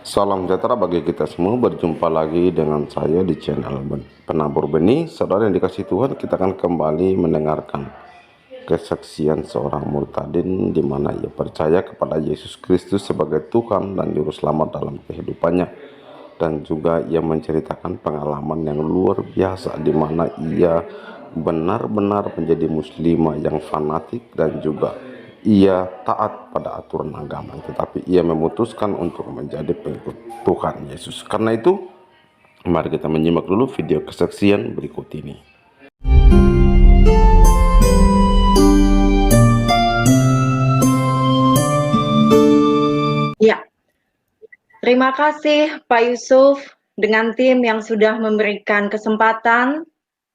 Salam sejahtera bagi kita semua. Berjumpa lagi dengan saya di channel Penabur Benih. Saudara yang dikasih Tuhan, kita akan kembali mendengarkan kesaksian seorang murtadin di mana ia percaya kepada Yesus Kristus sebagai Tuhan dan Juru Selamat dalam kehidupannya. Dan juga ia menceritakan pengalaman yang luar biasa di mana ia benar-benar menjadi muslimah yang fanatik dan juga ia taat pada aturan agama, tetapi ia memutuskan untuk menjadi pengikut Tuhan Yesus. Karena itu, mari kita menyimak dulu video kesaksian berikut ini. Ya, terima kasih Pak Yusuf dengan tim yang sudah memberikan kesempatan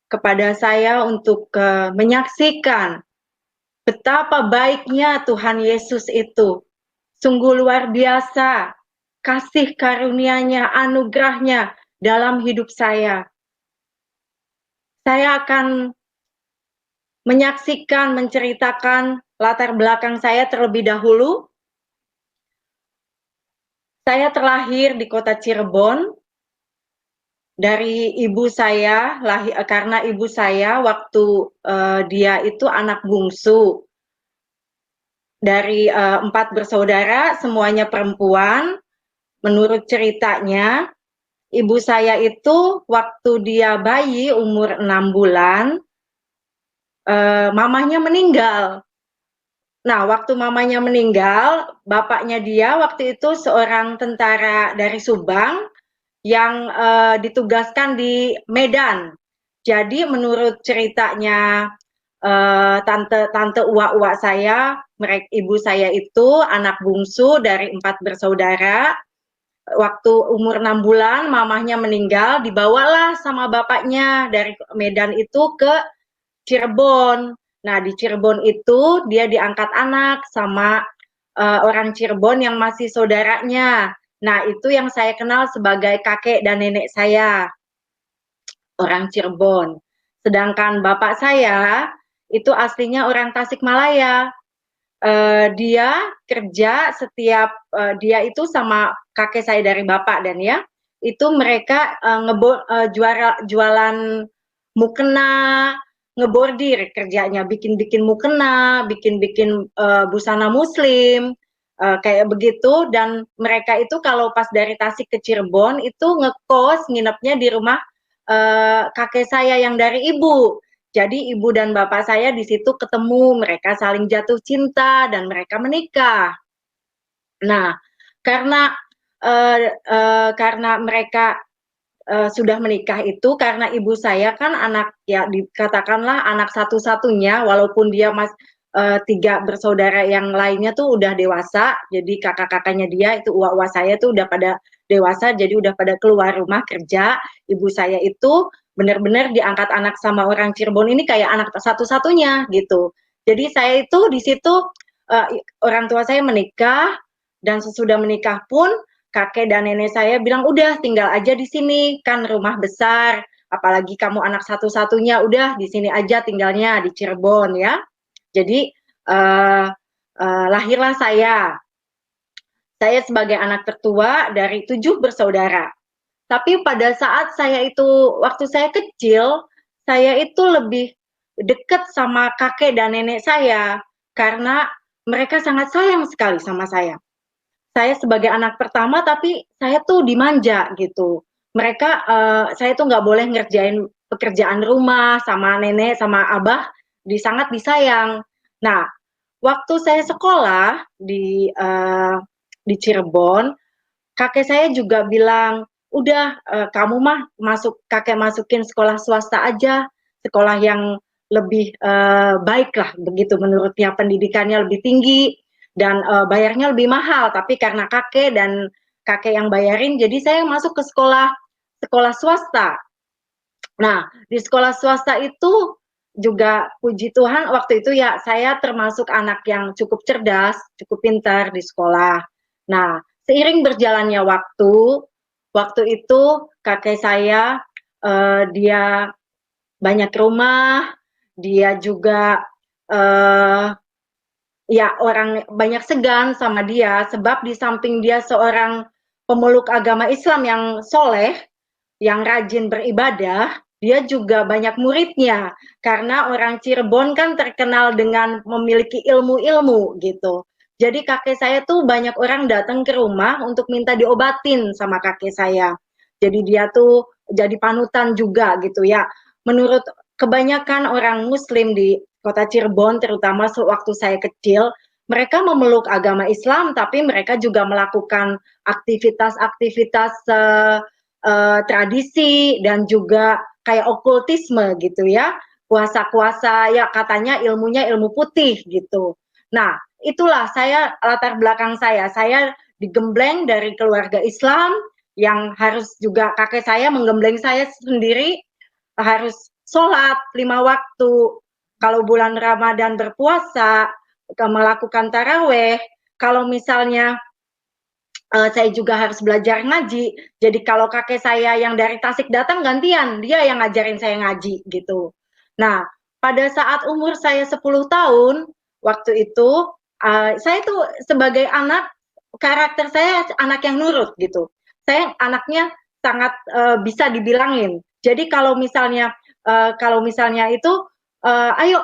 kepada saya untuk menyaksikan betapa baiknya Tuhan Yesus itu. Sungguh luar biasa kasih karunia-Nya, anugerah-Nya dalam hidup saya. Saya akan menyaksikan, menceritakan latar belakang saya terlebih dahulu. Saya terlahir di kota Cirebon dari ibu saya, karena ibu saya waktu dia itu anak bungsu dari 4 bersaudara, semuanya perempuan. Menurut ceritanya, ibu saya itu waktu dia bayi umur 6 bulan, mamahnya meninggal. Nah, waktu mamanya meninggal, bapaknya dia waktu itu seorang tentara dari Subang yang ditugaskan di Medan. Jadi menurut ceritanya tante uak saya, ibu saya itu anak bungsu dari 4 bersaudara. Waktu umur 6 bulan mamahnya meninggal, dibawalah sama bapaknya dari Medan itu ke Cirebon. Nah, di Cirebon itu dia diangkat anak sama orang Cirebon yang masih saudaranya. Nah, itu yang saya kenal sebagai kakek dan nenek saya, orang Cirebon. Sedangkan bapak saya itu aslinya orang Tasikmalaya. Dia kerja setiap dia itu sama kakek saya dari bapak dan ya, itu mereka jualan mukena, ngebordir kerjanya, bikin-bikin mukena, bikin-bikin busana muslim, kayak begitu. Dan mereka itu kalau pas dari Tasik ke Cirebon itu ngekos, nginepnya di rumah kakek saya yang dari ibu. Jadi ibu dan bapak saya di situ ketemu, mereka saling jatuh cinta dan mereka menikah. Nah, karena mereka sudah menikah itu, karena ibu saya kan anak, ya dikatakanlah anak satu-satunya, walaupun dia 3 bersaudara yang lainnya tuh udah dewasa, jadi kakak-kakaknya dia itu uak-uak saya tuh udah pada dewasa, jadi udah pada keluar rumah kerja. Ibu saya itu benar-benar diangkat anak sama orang Cirebon ini kayak anak satu-satunya gitu. Jadi saya itu di situ orang tua saya menikah, dan sesudah menikah pun kakek dan nenek saya bilang udah tinggal aja di sini, kan rumah besar, apalagi kamu anak satu-satunya, udah di sini aja tinggalnya di Cirebon ya. Jadi lahirlah saya. Saya sebagai anak tertua dari 7 bersaudara. Tapi pada saat saya itu, waktu saya kecil, saya itu lebih dekat sama kakek dan nenek saya karena mereka sangat sayang sekali sama saya. Saya sebagai anak pertama, tapi saya tuh dimanja gitu. Mereka, saya tuh nggak boleh ngerjain pekerjaan rumah sama nenek, sama abah, sangat disayang. Nah, waktu saya sekolah di Cirebon, kakek saya juga bilang, udah kamu mah kakek masukin sekolah swasta aja, sekolah yang lebih baik lah begitu menurutnya, pendidikannya lebih tinggi dan bayarnya lebih mahal, tapi karena kakek yang bayarin, jadi saya masuk ke sekolah swasta. Nah, di sekolah swasta itu juga puji Tuhan waktu itu ya saya termasuk anak yang cukup cerdas, cukup pintar di sekolah. Nah, seiring berjalannya waktu itu kakek saya dia banyak rumah, dia juga ya orang banyak segan sama dia sebab di samping dia seorang pemeluk agama Islam yang soleh, yang rajin beribadah, dia juga banyak muridnya. Karena orang Cirebon kan terkenal dengan memiliki ilmu-ilmu gitu. Jadi kakek saya tuh banyak orang datang ke rumah untuk minta diobatin sama kakek saya. Jadi dia tuh jadi panutan juga gitu ya. Menurut kebanyakan orang Muslim di kota Cirebon, terutama sewaktu saya kecil, mereka memeluk agama Islam, tapi mereka juga melakukan aktivitas-aktivitas tradisi dan juga kayak okultisme gitu ya, kuasa-kuasa ya katanya ilmunya ilmu putih gitu. Nah, itulah saya latar belakang saya digembleng dari keluarga Islam yang harus juga kakek saya menggembleng saya sendiri harus sholat 5 waktu. Kalau bulan Ramadan berpuasa, melakukan taraweh. Kalau misalnya saya juga harus belajar ngaji. Jadi kalau kakek saya yang dari Tasik datang gantian, dia yang ngajarin saya ngaji gitu. Nah, pada saat umur saya 10 tahun, waktu itu saya tuh sebagai anak, karakter saya anak yang nurut gitu. Saya anaknya sangat bisa dibilangin. Jadi kalau misalnya itu ayo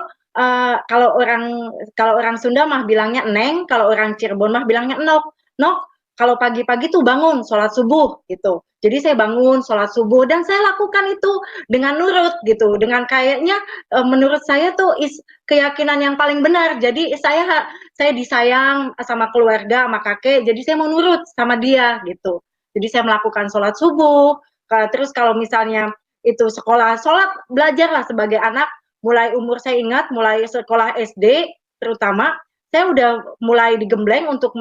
kalau orang Sunda mah bilangnya neng, kalau orang Cirebon mah bilangnya enok. Nok, kalau pagi-pagi tuh bangun sholat subuh gitu. Jadi saya bangun sholat subuh dan saya lakukan itu dengan nurut gitu, dengan kayaknya menurut saya tuh keyakinan yang paling benar. Jadi saya disayang sama keluarga, sama kakek. Jadi saya mau nurut sama dia gitu. Jadi saya melakukan sholat subuh. Terus kalau misalnya itu sekolah, sholat belajarlah sebagai anak. Mulai umur saya ingat, mulai sekolah SD terutama, saya udah mulai digembleng untuk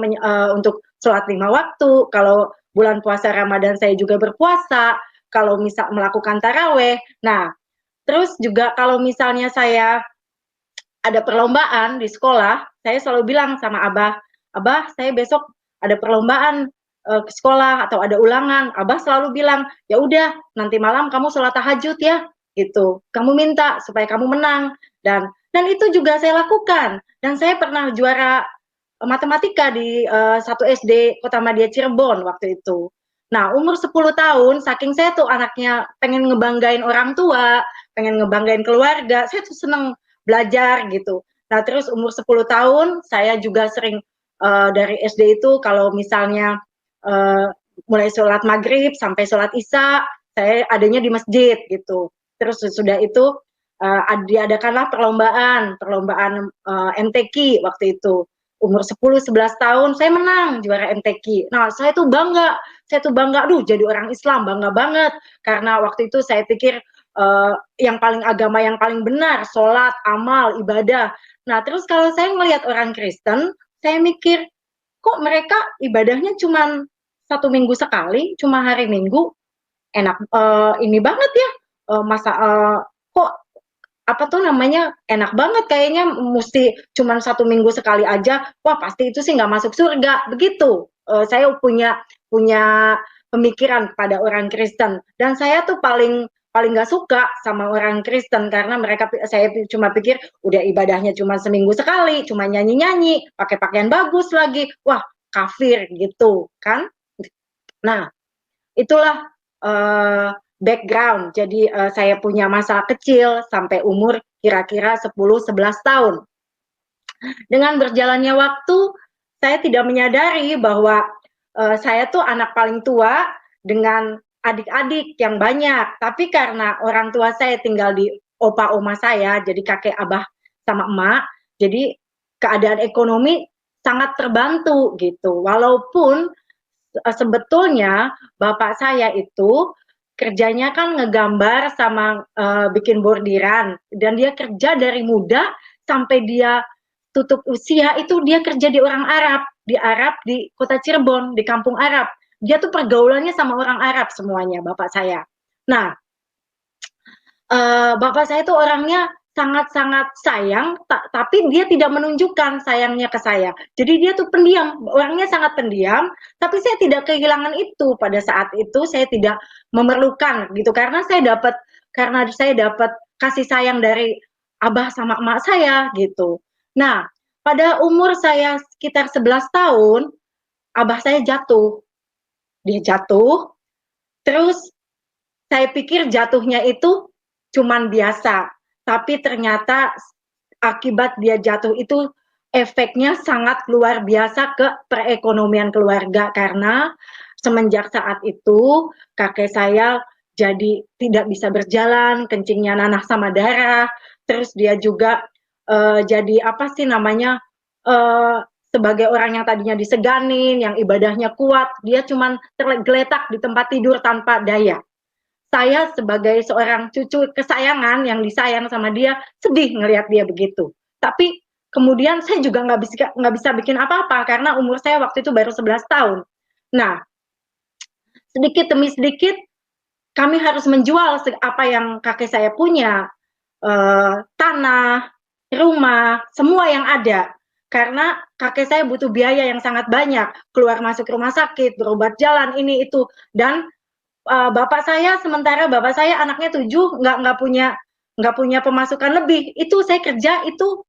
sholat 5 waktu. Kalau bulan puasa Ramadan saya juga berpuasa. Kalau misal melakukan taraweh. Nah, terus juga kalau misalnya saya ada perlombaan di sekolah, saya selalu bilang sama Abah, Abah, saya besok ada perlombaan ke sekolah atau ada ulangan. Abah selalu bilang, ya udah nanti malam kamu sholat tahajud ya, gitu. Kamu minta supaya kamu menang dan itu juga saya lakukan. Dan saya pernah juara matematika di satu SD Kota Madia Cirebon waktu itu. Nah, umur 10 tahun, saking saya tuh anaknya pengen ngebanggain orang tua, pengen ngebanggain keluarga, saya tuh seneng belajar gitu. Nah, terus umur 10 tahun, saya juga sering dari SD itu kalau misalnya uh, mulai sholat maghrib sampai sholat isya, saya adanya di masjid gitu. Terus sudah itu diadakanlah perlombaan MTQ waktu itu. Umur 10-11 tahun saya menang juara MTQ. Nah, saya tuh bangga, aduh jadi orang Islam bangga banget karena waktu itu saya pikir yang paling agama yang paling benar, sholat, amal, ibadah. Nah, terus kalau saya melihat orang Kristen, saya mikir kok mereka ibadahnya cuma 1 minggu sekali, cuma hari Minggu, enak ini banget ya, kok apa tuh namanya enak banget kayaknya mesti cuma 1 minggu sekali aja, wah pasti itu sih nggak masuk surga begitu. Saya punya pemikiran kepada orang Kristen dan saya tuh paling paling nggak suka sama orang Kristen karena saya cuma pikir udah ibadahnya cuma seminggu sekali, cuma nyanyi-nyanyi, pakai pakaian bagus lagi, wah kafir gitu kan. Nah, itulah background. Jadi saya punya masa kecil sampai umur kira-kira 10-11 tahun. Dengan berjalannya waktu, saya tidak menyadari bahwa saya tuh anak paling tua dengan adik-adik yang banyak. Tapi karena orang tua saya tinggal di opa oma saya, jadi kakek abah sama emak, jadi keadaan ekonomi sangat terbantu gitu. Walaupun sebetulnya bapak saya itu kerjanya kan ngegambar sama bikin bordiran dan dia kerja dari muda sampai dia tutup usia itu dia kerja di Arab di kota Cirebon di kampung Arab. Dia tuh pergaulannya sama orang Arab semuanya bapak saya. Nah, bapak saya tuh orangnya sangat-sangat sayang, tapi dia tidak menunjukkan sayangnya ke saya. Jadi dia tuh pendiam, orangnya sangat pendiam, tapi saya tidak kehilangan itu pada saat itu saya tidak memerlukan gitu karena saya dapat kasih sayang dari abah sama emak saya gitu. Nah, pada umur saya sekitar 11 tahun, abah saya jatuh dia jatuh, terus saya pikir jatuhnya itu cuman biasa, tapi ternyata akibat dia jatuh itu efeknya sangat luar biasa ke perekonomian keluarga karena semenjak saat itu kakek saya jadi tidak bisa berjalan, kencingnya nanah sama darah, terus dia juga jadi apa sih namanya sebagai orang yang tadinya diseganin, yang ibadahnya kuat, dia cuman tergeletak di tempat tidur tanpa daya. Saya sebagai seorang cucu kesayangan yang disayang sama dia sedih ngelihat dia begitu. Tapi kemudian saya juga nggak bisa bikin apa-apa karena umur saya waktu itu baru 11 tahun. Nah, sedikit demi sedikit kami harus menjual apa yang kakek saya punya, tanah, rumah, semua yang ada. Karena kakek saya butuh biaya yang sangat banyak, keluar masuk rumah sakit, berobat jalan, ini itu. Dan bapak saya, sementara bapak saya anaknya 7, nggak punya pemasukan lebih. Itu saya kerja, itu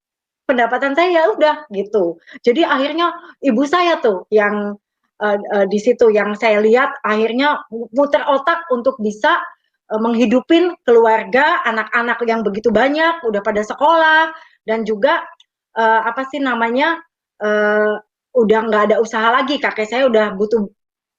pendapatan saya ya udah gitu. Jadi akhirnya ibu saya tuh yang di situ yang saya lihat akhirnya muter otak untuk bisa menghidupin keluarga, anak-anak yang begitu banyak, udah pada sekolah dan juga apa sih namanya udah nggak ada usaha lagi. Kakek saya udah butuh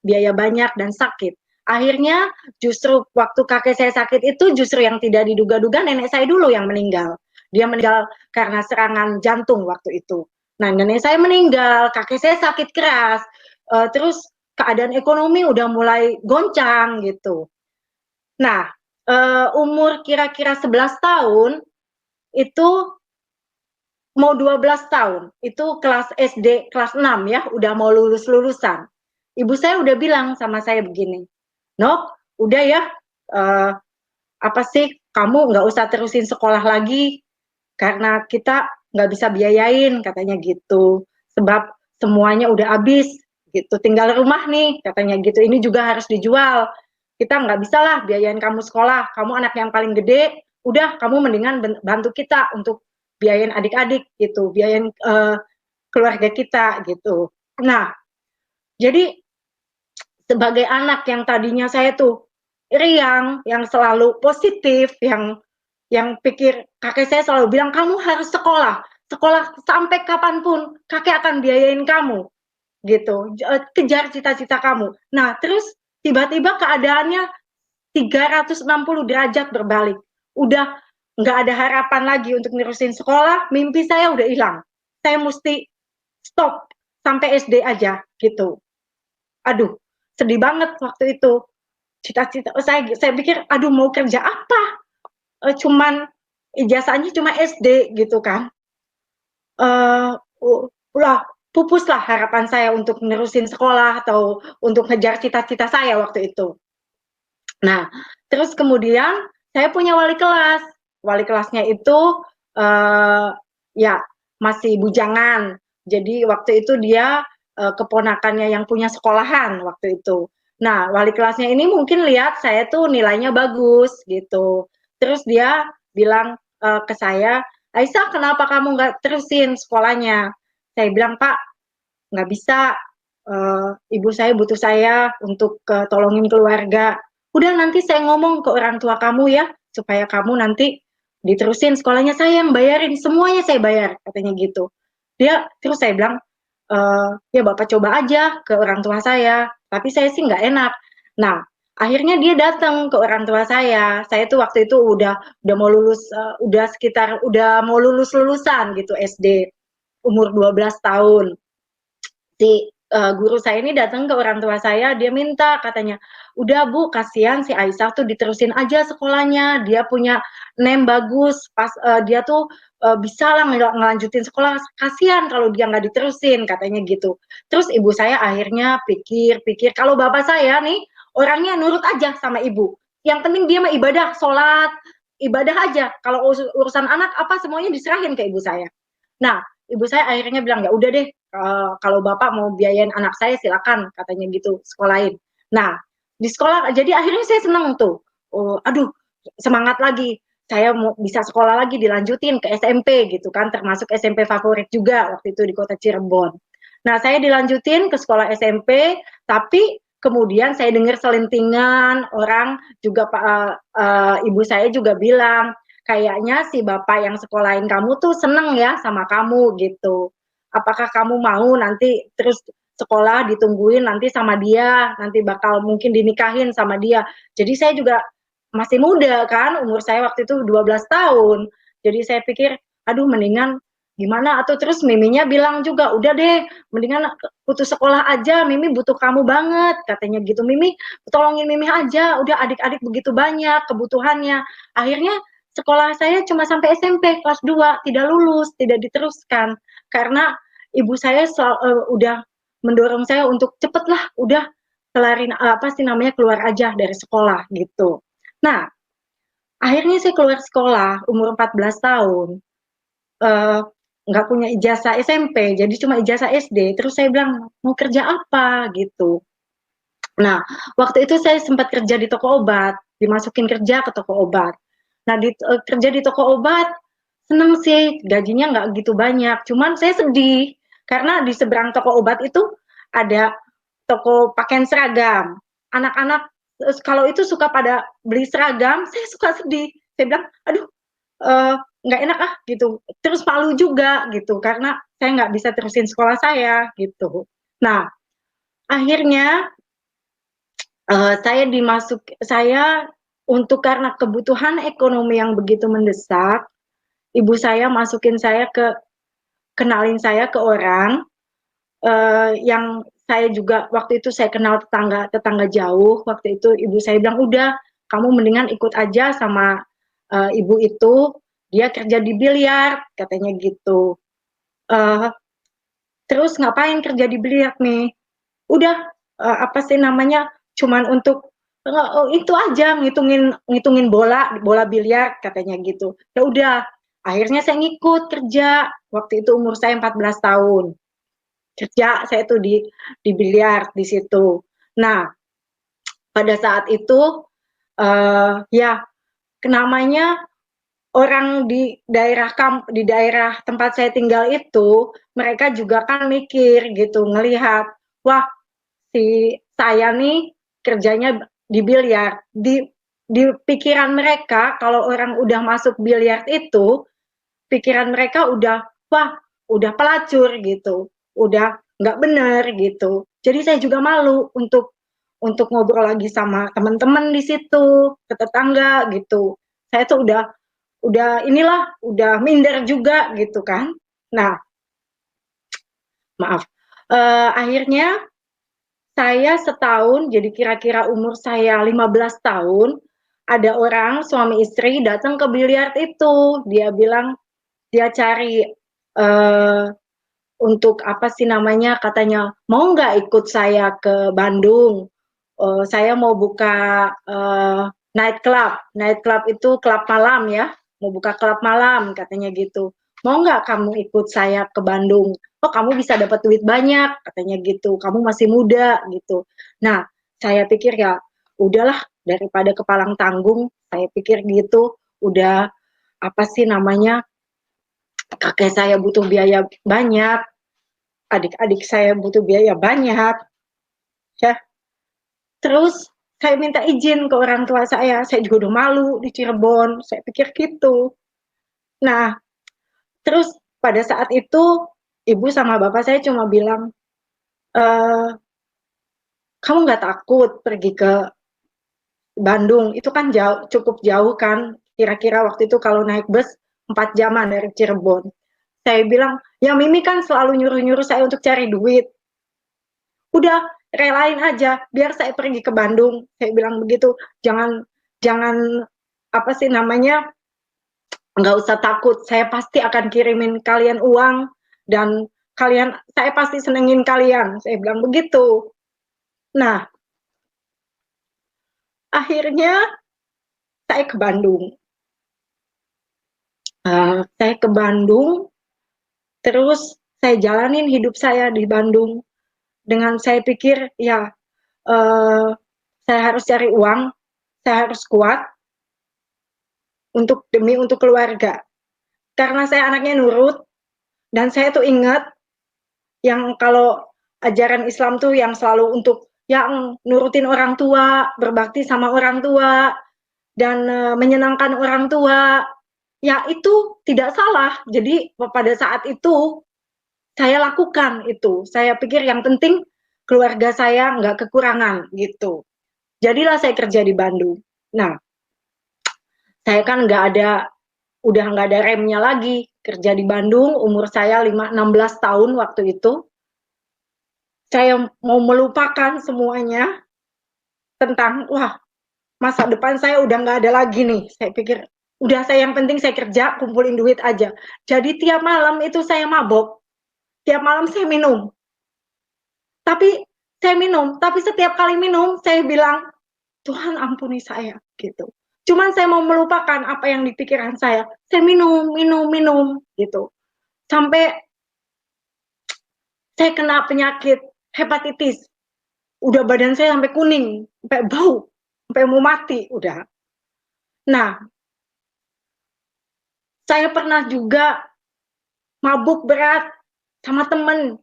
biaya banyak dan sakit. Akhirnya justru waktu kakek saya sakit itu justru yang tidak diduga-duga nenek saya dulu yang meninggal. Dia meninggal karena serangan jantung waktu itu. Nah, nenek saya meninggal, kakek saya sakit keras, terus keadaan ekonomi udah mulai goncang gitu. Nah, umur kira-kira 11 tahun itu mau 12 tahun, itu kelas SD kelas 6 ya, udah mau lulusan. Ibu saya udah bilang sama saya begini, Nok, udah ya, apa sih, kamu nggak usah terusin sekolah lagi, karena kita nggak bisa biayain, katanya gitu. Sebab semuanya udah habis, gitu. Tinggal rumah nih, katanya gitu. Ini juga harus dijual. Kita nggak bisa lah biayain kamu sekolah. Kamu anak yang paling gede, udah kamu mendingan bantu kita untuk biayain adik-adik, gitu. Biayain keluarga kita, gitu. Nah, jadi sebagai anak yang tadinya saya tuh riang, yang selalu positif, yang pikir kakek saya selalu bilang kamu harus sekolah, sekolah sampai kapanpun kakek akan biayain kamu, gitu, kejar cita-cita kamu. Nah terus tiba-tiba keadaannya 360 derajat berbalik, udah nggak ada harapan lagi untuk nerusin sekolah, mimpi saya udah hilang, saya mesti stop sampai SD aja gitu. Aduh, sedih banget waktu itu. Cita-cita saya pikir, aduh mau kerja apa? Cuman ijazahnya cuma SD gitu kan. Udah pupuslah harapan saya untuk nerusin sekolah atau untuk ngejar cita-cita saya waktu itu. Nah, terus kemudian saya punya wali kelas. Wali kelasnya itu ya masih bujangan. Jadi waktu itu dia keponakannya yang punya sekolahan waktu itu. Nah, wali kelasnya ini mungkin lihat saya tuh nilainya bagus gitu. Terus dia bilang ke saya, Aisyah kenapa kamu nggak terusin sekolahnya? Saya bilang, Pak, nggak bisa, ibu saya butuh saya untuk tolongin keluarga. Udah nanti saya ngomong ke orang tua kamu ya, supaya kamu nanti diterusin sekolahnya, saya yang bayarin, semuanya saya bayar, katanya gitu. Terus saya bilang, ya Bapak coba aja ke orang tua saya, tapi saya sih nggak enak. Nah, akhirnya dia datang ke orang tua saya tuh waktu itu udah mau lulus, udah mau lulusan gitu SD, umur 12 tahun. Si guru saya ini datang ke orang tua saya, dia minta katanya, udah Bu, kasihan si Aisyah tuh diterusin aja sekolahnya, dia punya name bagus, dia tuh bisa lah ngelanjutin sekolah, kasihan kalau dia nggak diterusin, katanya gitu. Terus ibu saya akhirnya pikir-pikir, kalau bapak saya nih orangnya nurut aja sama ibu, yang penting dia mah ibadah, sholat, ibadah aja, kalau urusan anak apa semuanya diserahin ke ibu saya. Nah, ibu saya akhirnya bilang, ya udah deh, kalau bapak mau biayain anak saya silakan, katanya gitu, sekolahin. Nah, di sekolah, jadi akhirnya saya senang tuh. Aduh, semangat lagi. Saya mau bisa sekolah lagi, dilanjutin ke SMP gitu kan, termasuk SMP favorit juga waktu itu di kota Cirebon. Nah, saya dilanjutin ke sekolah SMP, tapi kemudian saya dengar selentingan orang juga, ibu saya juga bilang, kayaknya si bapak yang sekolahin kamu tuh seneng ya sama kamu gitu. Apakah kamu mau nanti terus sekolah ditungguin nanti sama dia, nanti bakal mungkin dinikahin sama dia. Jadi saya juga masih muda kan, umur saya waktu itu 12 tahun. Jadi saya pikir, aduh mendingan gimana atau terus Miminya bilang juga, udah deh mendingan putus sekolah aja, Mimi butuh kamu banget, katanya gitu. Mimi, tolongin Mimi aja, udah adik-adik begitu banyak kebutuhannya. Akhirnya sekolah saya cuma sampai SMP kelas 2, tidak lulus, tidak diteruskan. Karena ibu saya udah mendorong saya untuk cepetlah, udah kelarin apa sih namanya keluar aja dari sekolah gitu. Nah, akhirnya saya keluar sekolah umur 14 tahun. eh, nggak punya ijazah SMP, jadi cuma ijazah SD. Terus saya bilang, mau kerja apa gitu. Nah, waktu itu saya sempat kerja di toko obat, dimasukin kerja ke toko obat. Nah, kerja di toko obat, seneng sih, gajinya nggak gitu banyak. Cuman saya sedih, karena di seberang toko obat itu ada toko pakaian seragam. Anak-anak kalau itu suka pada beli seragam, saya suka sedih. Saya bilang, aduh, nggak enak ah gitu. Terus malu juga gitu, karena saya nggak bisa terusin sekolah saya gitu. Nah, akhirnya saya untuk karena kebutuhan ekonomi yang begitu mendesak, ibu saya masukin saya kenalin saya ke orang yang saya juga waktu itu saya kenal tetangga jauh. Waktu itu ibu saya bilang, udah kamu mendingan ikut aja sama ibu itu, dia kerja di biliar katanya gitu. Uh, Terus ngapain kerja di biliar nih? Udah apa sih namanya? Cuman untuk itu aja ngitungin ngitungin bola biliar katanya gitu. Ya udah, akhirnya saya ngikut kerja. Waktu itu umur saya 14 tahun. Kerja saya tuh di biliar di situ. Nah, pada saat itu ya namanya orang di daerah tempat saya tinggal itu, mereka juga kan mikir gitu, ngelihat, wah si saya nih kerjanya di biliar. Di pikiran mereka kalau orang udah masuk biliar itu, pikiran mereka wah udah pelacur gitu, udah nggak bener gitu. Jadi saya juga malu untuk ngobrol lagi sama teman-teman di situ, ke tetangga gitu. Saya tuh udah minder juga gitu kan. Nah, maaf. Akhirnya saya setahun, jadi kira-kira umur saya 15 tahun, ada orang suami istri datang ke biliar itu. Dia bilang dia cari untuk apa sih namanya, katanya mau nggak ikut saya ke Bandung. Saya mau buka night club itu klub malam ya, mau buka klub malam katanya gitu. Mau nggak kamu ikut saya ke Bandung? Oh kamu bisa dapat duit banyak katanya gitu. Kamu masih muda gitu. Nah saya pikir ya udahlah daripada kepalang tanggung. Saya pikir gitu udah apa sih namanya, kakek saya butuh biaya banyak, adik-adik saya butuh biaya banyak, ya. Terus saya minta izin ke orang tua saya juga udah malu di Cirebon, saya pikir gitu. Nah, terus pada saat itu ibu sama bapak saya cuma bilang, e, kamu nggak takut pergi ke Bandung? Itu kan jauh, cukup jauh kan, kira-kira waktu itu kalau naik bus 4 jaman dari Cirebon. Saya bilang, ya Mimi kan selalu nyuruh-nyuruh saya untuk cari duit. Udah relain aja biar saya pergi ke Bandung, saya bilang begitu. Jangan jangan apa sih namanya, nggak usah takut, saya pasti akan kirimin kalian uang dan saya pasti senengin kalian, saya bilang begitu. Nah, akhirnya saya ke Bandung. Saya ke Bandung, terus saya jalanin hidup saya di Bandung dengan saya pikir ya saya harus cari uang, saya harus kuat untuk keluarga. Karena saya anaknya nurut dan saya tuh ingat yang kalau ajaran Islam tuh yang selalu untuk yang nurutin orang tua, berbakti sama orang tua, dan menyenangkan orang tua. Ya itu tidak salah. Jadi pada saat itu saya lakukan itu. Saya pikir yang penting keluarga saya nggak kekurangan gitu. Jadilah saya kerja di Bandung. Nah, saya kan udah nggak ada remnya lagi. Kerja di Bandung, umur saya 16 tahun waktu itu. Saya mau melupakan semuanya tentang, wah, masa depan saya udah nggak ada lagi nih. Saya pikir, udah saya yang penting saya kerja, kumpulin duit aja. Jadi tiap malam itu saya mabok. Tiap malam saya minum. Tapi saya minum, tapi setiap kali minum saya bilang, Tuhan ampuni saya gitu. Cuman saya mau melupakan apa yang di pikiran saya. Saya minum, minum, minum gitu. Sampai saya kena penyakit hepatitis. Udah badan saya sampai kuning, sampai bau, sampai mau mati udah. Nah, saya pernah juga mabuk berat sama temen,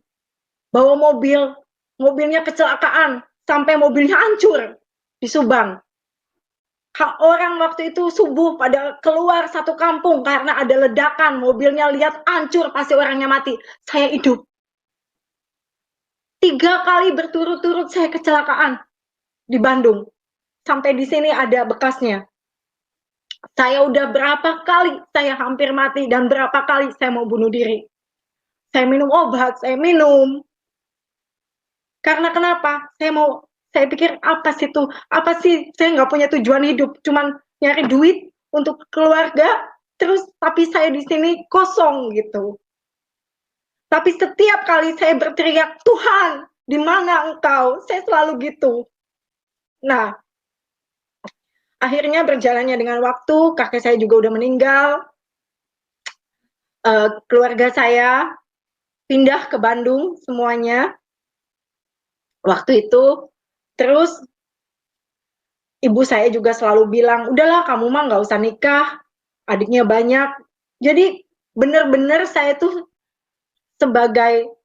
bawa mobil, mobilnya kecelakaan, sampai mobilnya hancur di Subang. Orang waktu itu subuh pada keluar satu kampung karena ada ledakan, mobilnya lihat hancur, pasti orangnya mati. Saya hidup. 3 kali berturut-turut saya kecelakaan di Bandung. Sampai di sini ada bekasnya. Saya udah berapa kali saya hampir mati dan berapa kali saya mau bunuh diri. Saya minum obat, saya minum. Karena kenapa? Saya pikir apa sih tuh? Apa sih? Saya nggak punya tujuan hidup, cuman nyari duit untuk keluarga. Terus tapi saya di sini kosong gitu. Tapi setiap kali saya berteriak, Tuhan, di mana Engkau? Saya selalu gitu. Nah, akhirnya berjalannya dengan waktu, kakek saya juga udah meninggal. Keluarga saya pindah ke Bandung semuanya waktu itu. Terus ibu saya juga selalu bilang, udahlah kamu mah nggak usah nikah, adiknya banyak. Jadi bener-bener saya tuh sebagai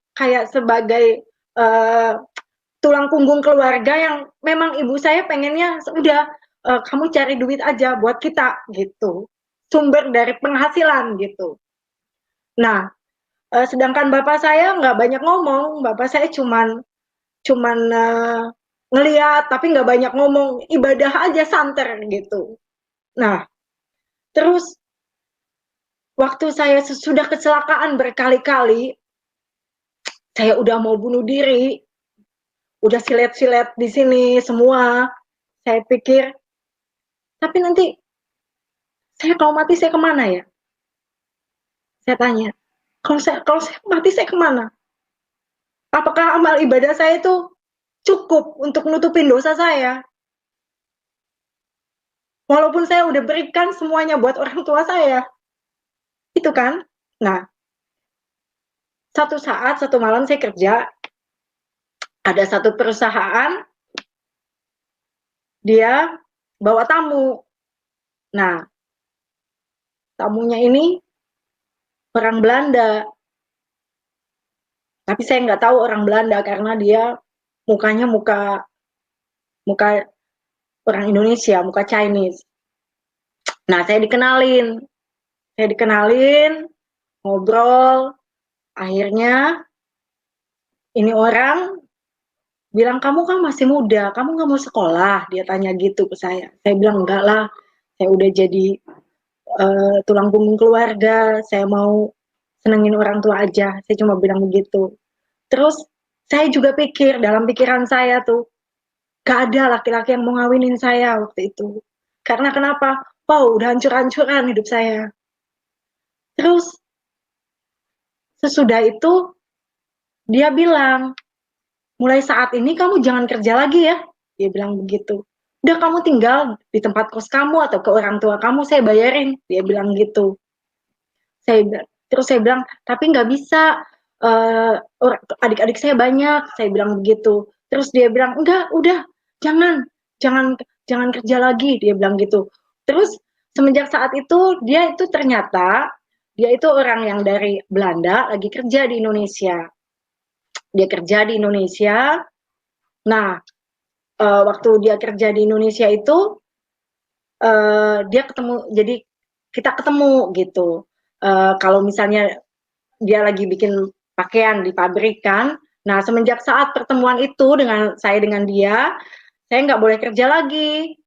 tulang punggung keluarga yang memang ibu saya pengennya udah kamu cari duit aja buat kita gitu, sumber dari penghasilan gitu. Nah, sedangkan bapak saya nggak banyak ngomong, bapak saya cuman ngeliat tapi nggak banyak ngomong, ibadah aja santer gitu. Nah, terus waktu saya sudah kecelakaan berkali-kali, saya udah mau bunuh diri, udah silet-silet di sini semua. Saya pikir, tapi nanti saya kalau mati saya kemana ya? Saya tanya, kalau saya mati saya kemana? Apakah amal ibadah saya itu cukup untuk nutupin dosa saya? Walaupun saya udah berikan semuanya buat orang tua saya. Itu kan? Nah, satu malam saya kerja, ada satu perusahaan, dia bawa tamu. Nah, tamunya ini orang Belanda. Tapi saya nggak tahu orang Belanda karena dia mukanya muka orang Indonesia, muka Chinese. Nah, saya dikenalin, ngobrol. Akhirnya ini orang bilang, kamu kan masih muda, kamu nggak mau sekolah? Dia tanya gitu ke saya. Saya bilang, enggak lah, saya udah jadi tulang punggung keluarga, saya mau senengin orang tua aja. Saya cuma bilang begitu. Terus saya juga pikir, dalam pikiran saya tuh, gak ada laki-laki yang mau ngawinin saya waktu itu. Karena kenapa? Wow, udah hancur-hancuran hidup saya. Terus sesudah itu dia bilang, mulai saat ini kamu jangan kerja lagi ya. Dia bilang begitu. Udah kamu tinggal di tempat kos kamu atau ke orang tua kamu, saya bayarin. Dia bilang gitu. Terus saya bilang, tapi nggak bisa. Adik-adik saya banyak. Saya bilang begitu. Terus dia bilang, enggak, udah, jangan kerja lagi. Dia bilang gitu. Terus semenjak saat itu dia itu orang yang dari Belanda lagi kerja di Indonesia. Dia kerja di Indonesia. Nah, waktu dia kerja di Indonesia itu dia ketemu, jadi kita ketemu gitu. Kalau misalnya dia lagi bikin pakaian di pabrik kan, nah semenjak saat pertemuan itu dengan dia, saya nggak boleh kerja lagi.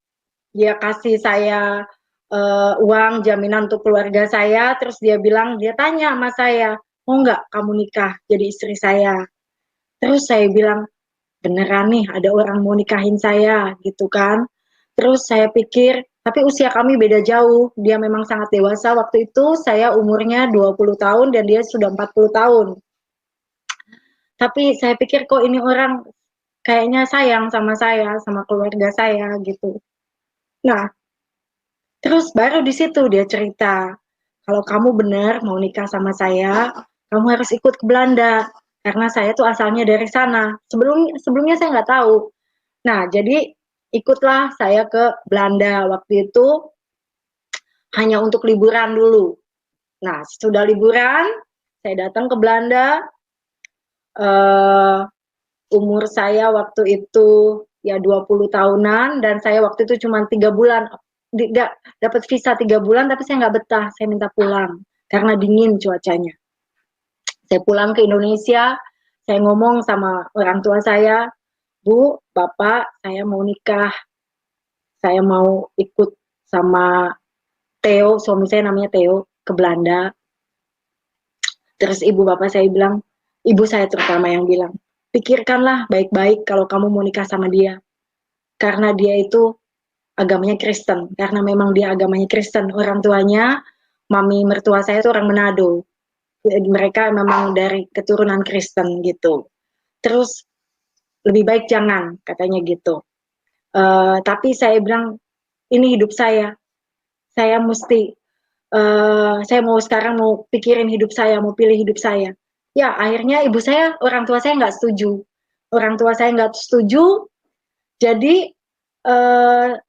Dia kasih saya uang jaminan untuk keluarga saya, terus dia tanya sama saya, mau nggak kamu nikah jadi istri saya? Terus saya bilang, beneran nih ada orang mau nikahin saya gitu kan. Terus saya pikir, tapi usia kami beda jauh. Dia memang sangat dewasa. Waktu itu saya umurnya 20 tahun dan dia sudah 40 tahun. Tapi saya pikir kok ini orang kayaknya sayang sama saya, sama keluarga saya gitu. Nah, terus baru di situ dia cerita, kalau kamu benar mau nikah sama saya, kamu harus ikut ke Belanda. Karena saya tuh asalnya dari sana. Sebelumnya saya nggak tahu. Nah, jadi ikutlah saya ke Belanda waktu itu hanya untuk liburan dulu. Nah, sudah liburan, saya datang ke Belanda. Uh, Umur saya waktu itu ya 20 tahunan dan saya waktu itu cuma 3 bulan. Nggak dapat visa 3 bulan, tapi saya nggak betah. Saya minta pulang karena dingin cuacanya. Saya pulang ke Indonesia, saya ngomong sama orang tua saya, Bu, Bapak, saya mau nikah. Saya mau ikut sama Theo, suami saya namanya Theo, ke Belanda. Terus ibu bapak saya bilang, ibu saya terutama yang bilang, pikirkanlah baik-baik kalau kamu mau nikah sama dia. Karena dia itu agamanya Kristen. Karena memang dia agamanya Kristen. Orang tuanya, mami mertua saya itu orang Manado. Mereka memang dari keturunan Kristen gitu. Terus lebih baik jangan, katanya gitu. Tapi saya bilang, ini hidup saya mesti saya mau sekarang mau pikirin hidup saya, mau pilih hidup saya. Ya akhirnya ibu saya, orang tua saya nggak setuju. Orang tua saya nggak setuju, jadi uh,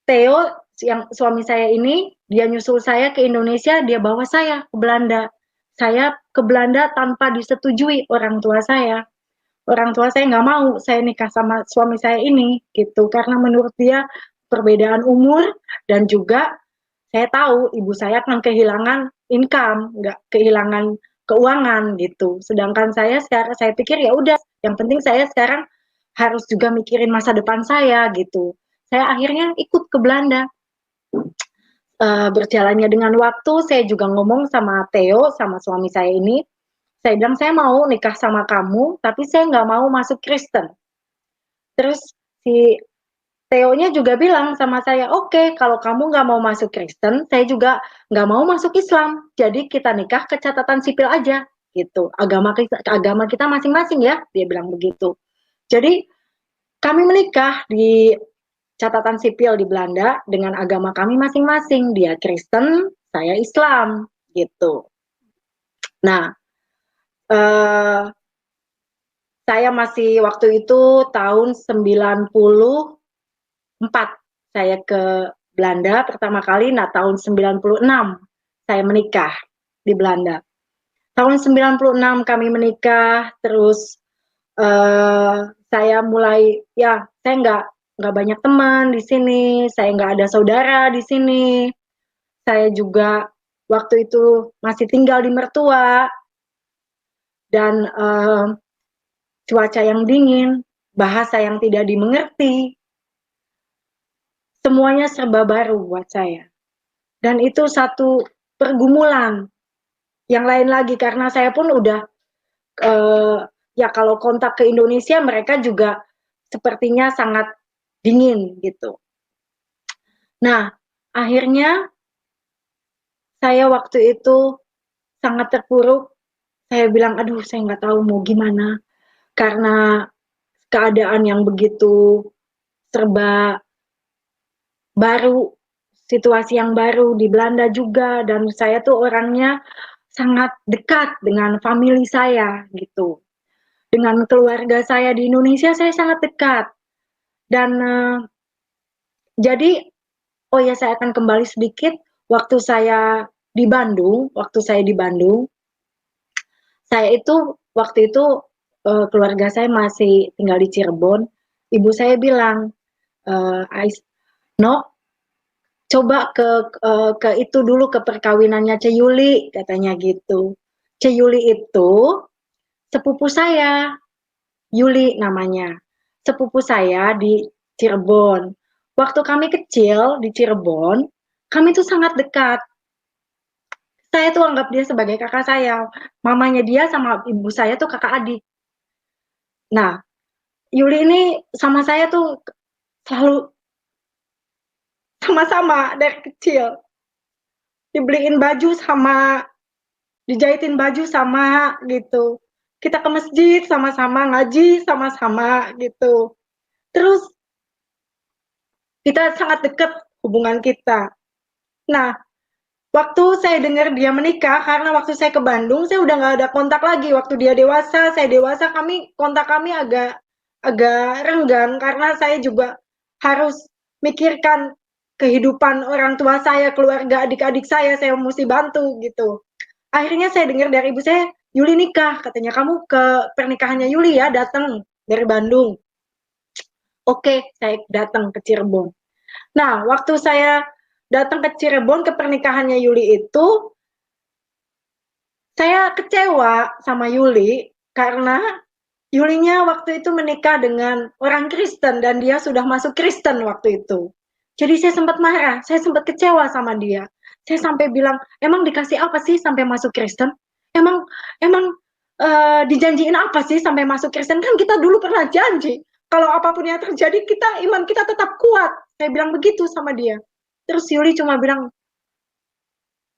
Theo yang suami saya ini, dia nyusul saya ke Indonesia, dia bawa saya ke Belanda. Saya ke Belanda tanpa disetujui orang tua saya. Orang tua saya nggak mau saya nikah sama suami saya ini gitu, karena menurut dia perbedaan umur dan juga saya tahu ibu saya akan kehilangan income, nggak kehilangan keuangan gitu. Sedangkan saya sekarang saya pikir ya udah, yang penting saya sekarang harus juga mikirin masa depan saya gitu. Saya akhirnya ikut ke Belanda. Berjalannya dengan waktu, saya juga ngomong sama Theo, sama suami saya ini. Saya bilang saya mau nikah sama kamu, tapi saya nggak mau masuk Kristen. Terus si Theo-nya juga bilang sama saya, oke, kalau kamu nggak mau masuk Kristen, saya juga nggak mau masuk Islam. Jadi kita nikah ke catatan sipil aja, gitu. Agama kita masing-masing ya, dia bilang begitu. Jadi kami menikah di catatan sipil di Belanda dengan agama kami masing-masing. Dia Kristen, saya Islam, gitu. Nah, saya masih waktu itu tahun 94 saya ke Belanda pertama kali. Nah, tahun 96 saya menikah di Belanda. Tahun 96 kami menikah, terus saya mulai, ya saya nggak banyak teman di sini, saya nggak ada saudara di sini. Saya juga waktu itu masih tinggal di mertua dan cuaca yang dingin, bahasa yang tidak dimengerti, semuanya serba baru buat saya. Dan itu satu pergumulan. Yang lain lagi karena saya pun udah ya kalau kontak ke Indonesia mereka juga sepertinya sangat dingin gitu. Nah, akhirnya saya waktu itu sangat terpuruk. Saya bilang, aduh saya nggak tahu mau gimana. Karena keadaan yang begitu serba baru, situasi yang baru di Belanda juga, dan saya tuh orangnya sangat dekat dengan famili saya gitu. Dengan keluarga saya di Indonesia saya sangat dekat. Dan jadi oh ya saya akan kembali sedikit waktu saya di Bandung, saya itu waktu itu keluarga saya masih tinggal di Cirebon. ibu saya bilang, "No, coba ke itu dulu, ke perkawinannya Ceyuli," katanya gitu. Ceyuli itu sepupu saya, Yuli namanya. Sepupu saya di Cirebon. Waktu kami kecil di Cirebon, kami tuh sangat dekat. Saya tuh anggap dia sebagai kakak saya. Mamanya dia sama ibu saya tuh kakak adik. Nah, Yuli ini sama saya tuh selalu sama-sama dari kecil. Dibeliin baju sama, dijahitin baju sama gitu. Kita ke masjid sama-sama, ngaji sama-sama gitu. Terus kita sangat dekat hubungan kita. Nah, waktu saya dengar dia menikah, karena waktu saya ke Bandung, saya udah nggak ada kontak lagi. Waktu dia dewasa, saya dewasa, kontak kami agak agak renggang karena saya juga harus mikirkan kehidupan orang tua saya, keluarga adik-adik saya mesti bantu gitu. Akhirnya saya dengar dari ibu saya, Yuli nikah, katanya kamu ke pernikahannya Yuli ya, datang dari Bandung. Oke, saya datang ke Cirebon. Nah, waktu saya datang ke Cirebon ke pernikahannya Yuli itu, saya kecewa sama Yuli karena Yulinya waktu itu menikah dengan orang Kristen dan dia sudah masuk Kristen waktu itu. Jadi saya sempat marah, saya sempat kecewa sama dia. Saya sampai bilang, emang dikasih apa sih sampai masuk Kristen? Emang emang dijanjiin apa sih sampai masuk Kristen? Kan kita dulu pernah janji, kalau apapun yang terjadi iman kita tetap kuat. Saya bilang begitu sama dia. Terus Yuli cuma bilang,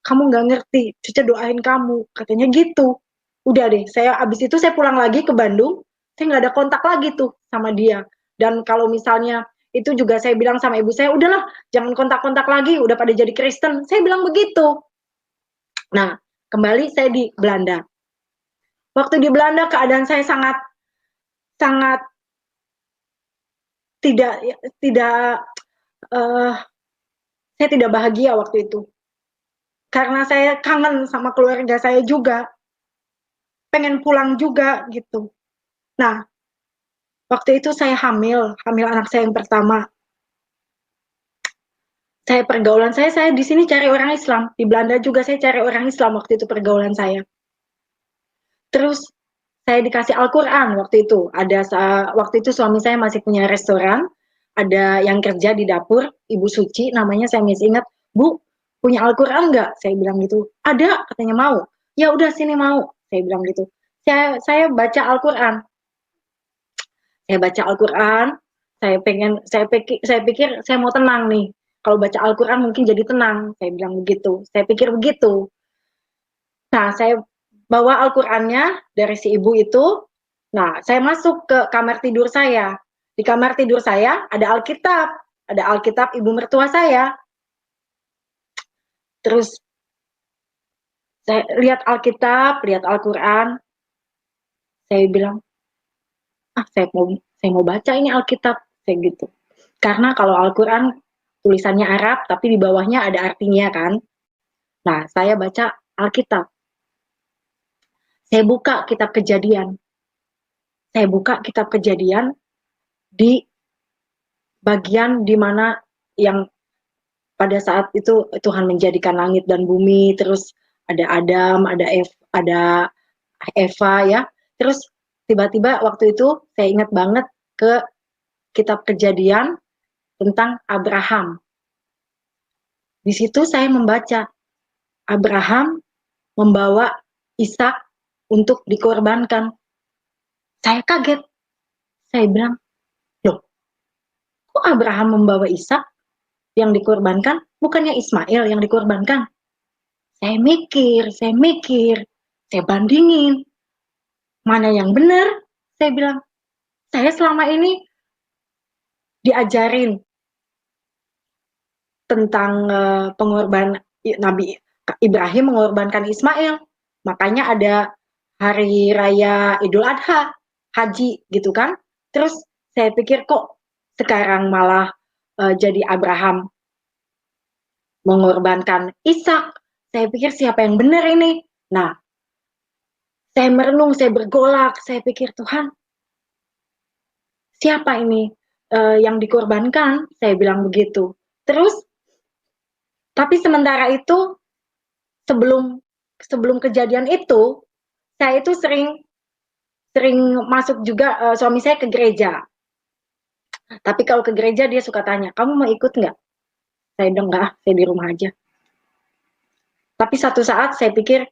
kamu nggak ngerti, Cica doain kamu, katanya gitu. Udah deh, saya abis itu saya pulang lagi ke Bandung, saya nggak ada kontak lagi tuh sama dia. Dan kalau misalnya itu juga saya bilang sama ibu saya, udahlah jangan kontak-kontak lagi, udah pada jadi Kristen. Saya bilang begitu. Nah, kembali saya di Belanda. Waktu di Belanda keadaan saya sangat sangat tidak tidak uh, saya tidak bahagia waktu itu. Karena saya kangen sama keluarga saya juga, pengen pulang juga gitu. Nah, waktu itu saya hamil anak saya yang pertama. Pergaulan saya di sini cari orang Islam. Di Belanda juga saya cari orang Islam waktu itu pergaulan saya. Terus saya dikasih Al-Quran waktu itu. Waktu itu suami saya masih punya restoran, ada yang kerja di dapur, Ibu Suci namanya, saya masih ingat. Bu, punya Al-Quran nggak? Saya bilang gitu. Ada, katanya mau. Ya udah sini mau, saya bilang gitu. Saya baca Al-Quran. Saya baca Al-Quran, saya pikir saya mau tenang nih. Kalau baca Al-Quran mungkin jadi tenang, saya bilang begitu. Saya pikir begitu. Nah, saya bawa Al-Qurannya dari si ibu itu. Nah, saya masuk ke kamar tidur saya. Di kamar tidur saya ada Alkitab ibu mertua saya. Terus saya lihat Alkitab, lihat Al-Quran. Saya bilang, saya mau baca ini Alkitab, saya gitu. Karena kalau Al-Quran tulisannya Arab, tapi di bawahnya ada artinya kan. Nah, saya baca Alkitab. Saya buka kitab Kejadian. Saya buka kitab Kejadian di bagian di mana yang pada saat itu Tuhan menjadikan langit dan bumi, terus ada Adam, ada Eva ya. Terus tiba-tiba waktu itu saya ingat banget ke kitab Kejadian tentang Abraham. Di situ saya membaca Abraham membawa Ishak untuk dikorbankan. Saya kaget. Saya bilang, loh, kok Abraham membawa Ishak yang dikorbankan? Bukannya Ismail yang dikorbankan? Saya mikir, saya bandingin. Mana yang benar? Saya bilang, saya selama ini diajarin tentang pengorbanan Nabi Ibrahim mengorbankan Ismail. Makanya ada hari raya Idul Adha, haji gitu kan. Terus saya pikir kok sekarang malah jadi Abraham mengorbankan Ishak. Saya pikir siapa yang benar ini? Nah, saya merenung, saya bergolak, saya pikir Tuhan, siapa ini? yang dikorbankan, saya bilang begitu. Terus, tapi sementara itu sebelum kejadian itu, saya itu sering masuk juga, suami saya ke gereja. Tapi kalau ke gereja dia suka tanya, kamu mau ikut nggak? Saya bilang enggak, saya di rumah aja. Tapi satu saat saya pikir,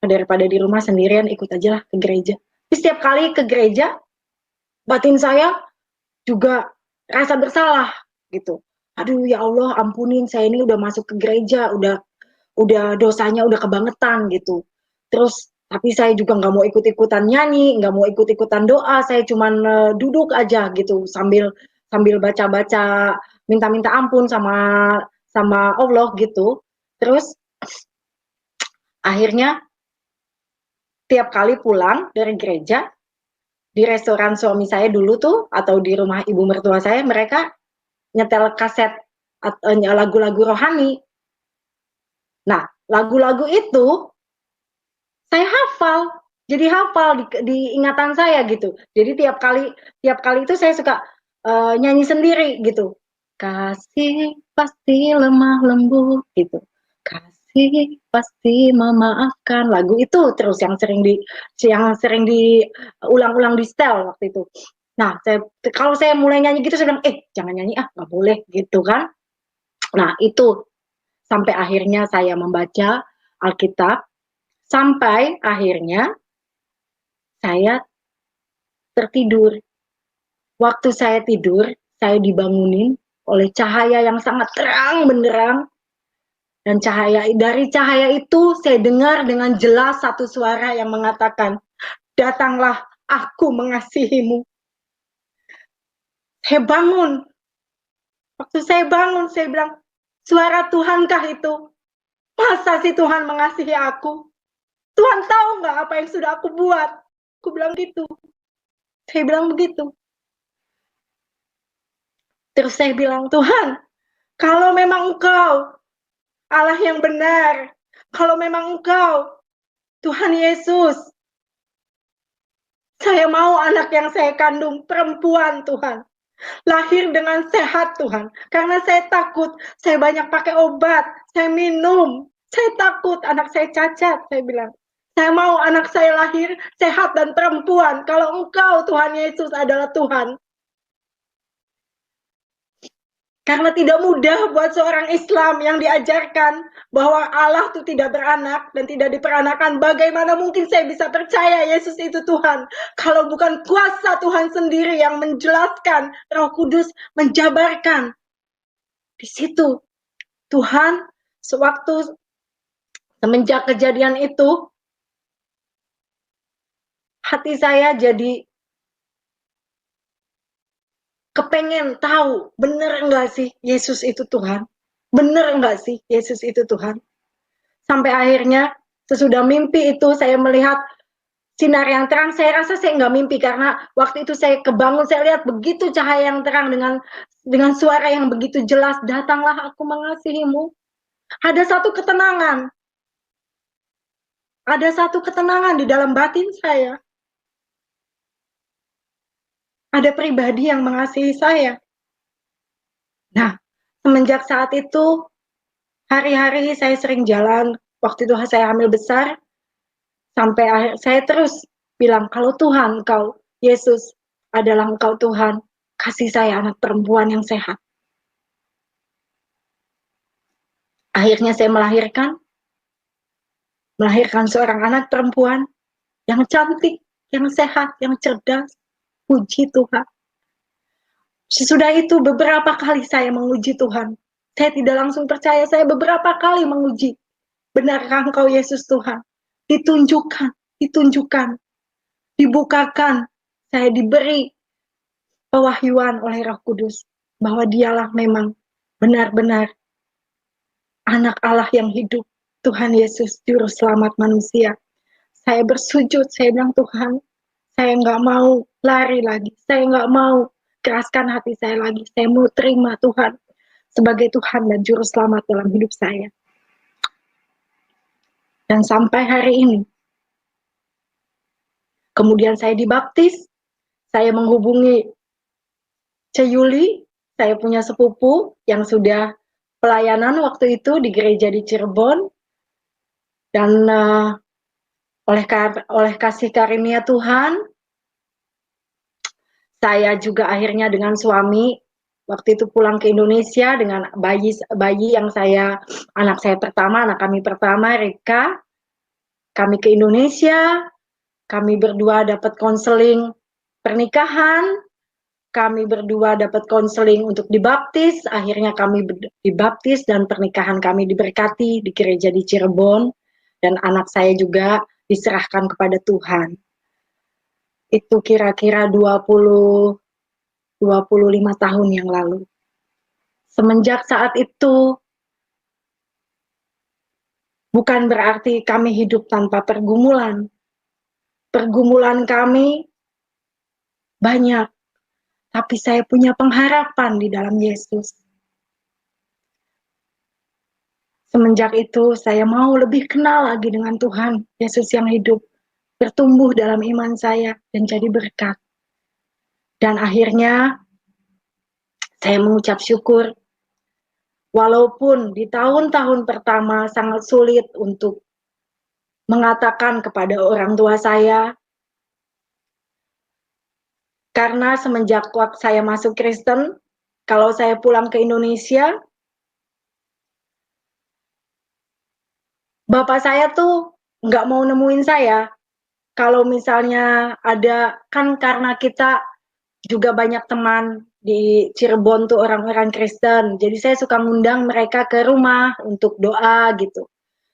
daripada di rumah sendirian, ikut aja lah ke gereja. Tapi setiap kali ke gereja, batin saya juga rasa bersalah gitu. Aduh ya Allah, ampunin saya ini udah masuk ke gereja, udah dosanya udah kebangetan gitu. Terus tapi saya juga nggak mau ikut-ikutan nyanyi, nggak mau ikut-ikutan doa, saya cuman duduk aja gitu sambil baca-baca, minta-minta ampun sama Allah gitu. Terus akhirnya tiap kali pulang dari gereja, di restoran suami saya dulu tuh atau di rumah ibu mertua saya, mereka nyetel kaset lagu-lagu rohani. Nah, lagu-lagu itu saya hafal, jadi hafal di ingatan saya gitu. Jadi tiap kali itu saya suka nyanyi sendiri gitu. Kasih pasti lemah lembut gitu. Kasih pasti memaafkan. Lagu itu terus yang sering diulang-ulang di setel waktu itu. Nah, kalau saya mulai nyanyi gitu saya bilang, jangan nyanyi nggak boleh gitu kan. Nah, itu sampai akhirnya saya membaca Alkitab, sampai akhirnya saya tertidur. Waktu saya tidur, saya dibangunin oleh cahaya yang sangat terang benderang. Dan dari cahaya itu saya dengar dengan jelas satu suara yang mengatakan, datanglah, aku mengasihimu. Saya bangun. Waktu saya bangun, saya bilang, suara Tuhankah itu? Masa sih Tuhan mengasihi aku? Tuhan tahu nggak apa yang sudah aku buat? Aku bilang gitu. Saya bilang begitu. Terus saya bilang, Tuhan, kalau memang Engkau Allah yang benar, kalau memang Engkau Tuhan Yesus, saya mau anak yang saya kandung perempuan, Tuhan, lahir dengan sehat, Tuhan. Karena saya takut, saya banyak pakai obat, saya minum, saya takut anak saya cacat, saya bilang. Saya mau anak saya lahir sehat dan perempuan. Kalau Engkau Tuhan Yesus adalah Tuhan. Karena tidak mudah buat seorang Islam yang diajarkan bahwa Allah itu tidak beranak dan tidak diperanakan. Bagaimana mungkin saya bisa percaya Yesus itu Tuhan kalau bukan kuasa Tuhan sendiri yang menjelaskan, Roh Kudus menjabarkan. Di situ Tuhan sewaktu semenjak kejadian itu, hati saya jadi kepengen tahu, bener enggak sih Yesus itu Tuhan? Bener enggak sih Yesus itu Tuhan? Sampai akhirnya sesudah mimpi itu saya melihat sinar yang terang. Saya rasa saya nggak mimpi karena waktu itu saya kebangun, saya lihat begitu cahaya yang terang dengan suara yang begitu jelas, datanglah aku mengasihimu. Ada satu ketenangan. Ada satu ketenangan di dalam batin saya. Ada pribadi yang mengasihi saya. Nah, semenjak saat itu, hari-hari saya sering jalan. Waktu itu saya hamil besar, sampai akhir saya terus bilang, kalau Tuhan, Engkau, Yesus adalah Engkau Tuhan, kasih saya anak perempuan yang sehat. Akhirnya saya melahirkan seorang anak perempuan yang cantik, yang sehat, yang cerdas. Puji Tuhan. Sesudah itu beberapa kali saya menguji Tuhan. Saya tidak langsung percaya, saya beberapa kali menguji. Benarkah Engkau Yesus Tuhan? Ditunjukkan, dibukakan. Saya diberi pewahyuan oleh Roh Kudus bahwa dialah memang benar-benar anak Allah yang hidup, Tuhan Yesus, juru selamat manusia. Saya bersujud, saya bilang, Tuhan, saya nggak mau lari lagi, saya nggak mau keraskan hati saya lagi, saya mau terima Tuhan sebagai Tuhan dan juru selamat dalam hidup saya. Dan sampai hari ini, kemudian saya dibaptis, saya menghubungi Ceyuli, saya punya sepupu yang sudah pelayanan waktu itu di gereja di Cirebon, dan oleh kasih karunia Tuhan, saya juga akhirnya dengan suami waktu itu pulang ke Indonesia dengan bayi yang anak saya pertama, anak kami pertama, Rika. Kami ke Indonesia, kami berdua dapat konseling pernikahan, kami berdua dapat konseling untuk dibaptis, akhirnya kami dibaptis dan pernikahan kami diberkati di gereja di Cirebon, dan anak saya juga diserahkan kepada Tuhan. Itu kira-kira 25 tahun yang lalu. Semenjak saat itu, bukan berarti kami hidup tanpa pergumulan. Pergumulan kami banyak, tapi saya punya pengharapan di dalam Yesus. Semenjak itu, saya mau lebih kenal lagi dengan Tuhan, Yesus yang hidup, bertumbuh dalam iman saya, dan jadi berkat. Dan akhirnya, saya mengucap syukur, walaupun di tahun-tahun pertama sangat sulit untuk mengatakan kepada orang tua saya, karena semenjak waktu saya masuk Kristen, kalau saya pulang ke Indonesia, bapak saya tuh nggak mau nemuin saya. Kalau misalnya ada, kan karena kita juga banyak teman di Cirebon tuh orang-orang Kristen, jadi saya suka ngundang mereka ke rumah untuk doa gitu.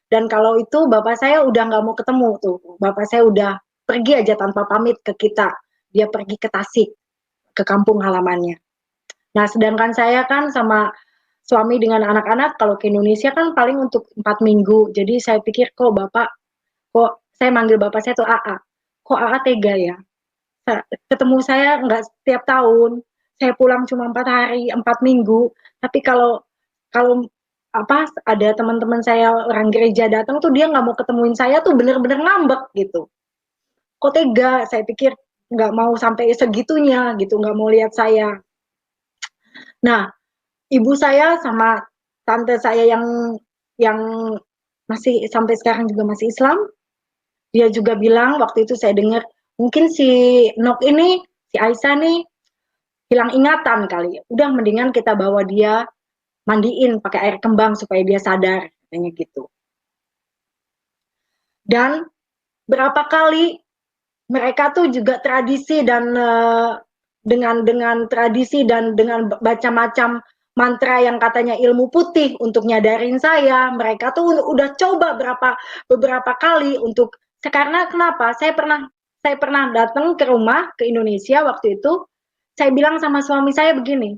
Dan kalau itu bapak saya udah nggak mau ketemu tuh, bapak saya udah pergi aja tanpa pamit ke kita, dia pergi ke Tasik, ke kampung halamannya. Nah, sedangkan saya kan sama suami dengan anak-anak kalau ke Indonesia kan paling untuk 4 minggu. Jadi saya pikir kok saya manggil bapak saya tuh AA. Kok AA tega ya? Ketemu saya nggak setiap tahun. Saya pulang cuma 4 hari, 4 minggu. Tapi kalau kalau apa ada teman-teman saya orang gereja datang tuh dia nggak mau ketemuin saya tuh bener-bener ngambek gitu. Kok tega? Saya pikir nggak mau sampai segitunya gitu, nggak mau lihat saya. Nah, ibu saya sama tante saya yang masih sampai sekarang juga masih Islam, dia juga bilang waktu itu saya dengar, mungkin si Nok ini, si Aisyah nih hilang ingatan kali. Udah mendingan kita bawa dia mandiin pakai air kembang supaya dia sadar, katanya gitu. Dan berapa kali mereka tuh juga tradisi dan dengan tradisi dan dengan baca macam mantra yang katanya ilmu putih untuk nyadarin saya, mereka tuh udah coba beberapa kali untuk, karena kenapa? Saya pernah datang ke rumah ke Indonesia waktu itu, saya bilang sama suami saya begini,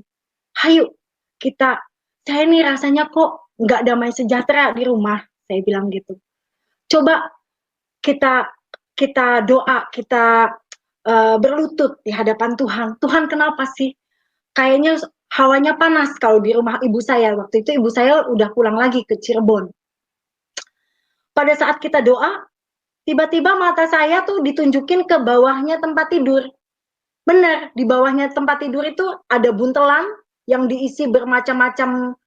"Hayu kita, saya ini rasanya kok nggak damai sejahtera di rumah," saya bilang gitu. Coba kita kita doa, kita berlutut di hadapan Tuhan. Tuhan kenapa sih? Kayaknya hawanya panas kalau di rumah ibu saya. Waktu itu ibu saya udah pulang lagi ke Cirebon. Pada saat kita doa, tiba-tiba mata saya tuh ditunjukin ke bawahnya tempat tidur. Benar, di bawahnya tempat tidur itu ada buntelan yang diisi bermacam-macam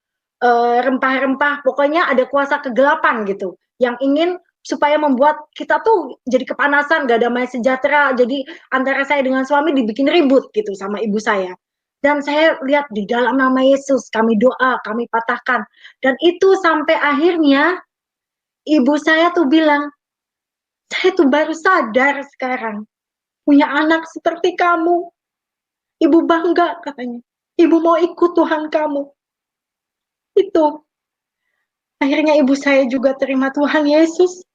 rempah-rempah. Pokoknya ada kuasa kegelapan gitu, yang ingin supaya membuat kita tuh jadi kepanasan, gak damai sejahtera. Jadi antara saya dengan suami dibikin ribut gitu sama ibu saya. Dan saya lihat di dalam nama Yesus, kami doa, kami patahkan. Dan itu sampai akhirnya ibu saya tuh bilang, saya tuh baru sadar sekarang, punya anak seperti kamu. Ibu bangga katanya. Ibu mau ikut Tuhan kamu. Itu. Akhirnya ibu saya juga terima Tuhan Yesus.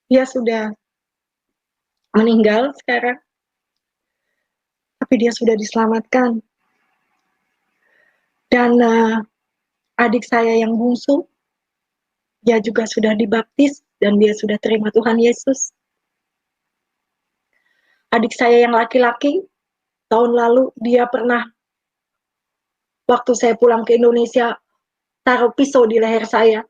Dia sudah meninggal sekarang, tapi dia sudah diselamatkan. Dan adik saya yang bungsu, dia juga sudah dibaptis dan dia sudah terima Tuhan Yesus. Adik saya yang laki-laki, tahun lalu dia pernah, waktu saya pulang ke Indonesia, taruh pisau di leher saya.